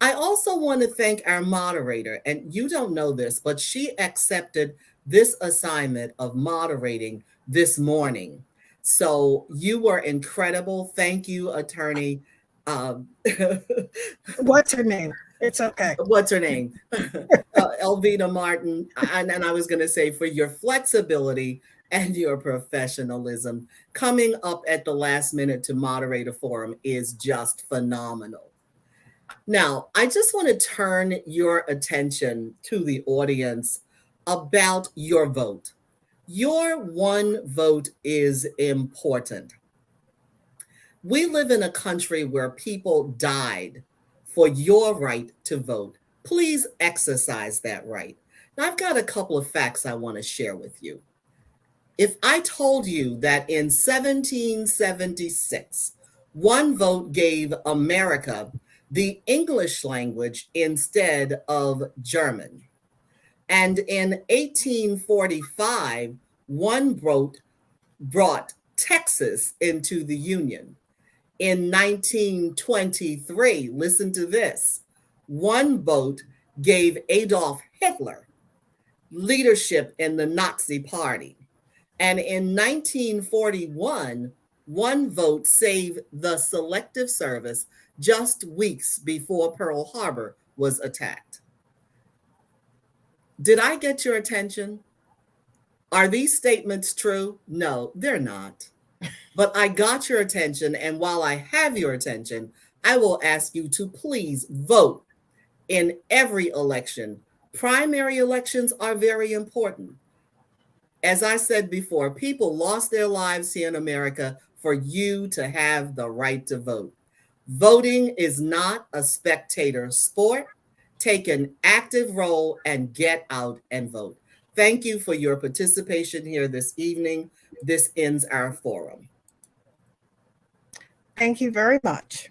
S1: I also want to thank our moderator, and you don't know this, but she accepted this assignment of moderating this morning. So you were incredible. Thank you, attorney.
S2: What's her name? It's okay.
S1: What's her name? Elvita Martin. And I was going to say, for your flexibility and your professionalism, coming up at the last minute to moderate a forum is just phenomenal. Now, I just want to turn your attention to the audience about your vote. Your one vote is important. We live in a country where people died for your right to vote. Please exercise that right. Now, I've got a couple of facts I want to share with you. If I told you that in 1776, one vote gave America the English language instead of German, and in 1845, one vote brought Texas into the Union. In 1923, listen to this, one vote gave Adolf Hitler leadership in the Nazi Party. And in 1941, one vote saved the Selective Service just weeks before Pearl Harbor was attacked. Did I get your attention? Are these statements true? No, they're not. But I got your attention, and while I have your attention, I will ask you to please vote in every election. Primary elections are very important. As I said before, people lost their lives here in America for you to have the right to vote. Voting is not a spectator sport. Take an active role and get out and vote. Thank you for your participation here this evening. This ends our forum.
S2: Thank you very much.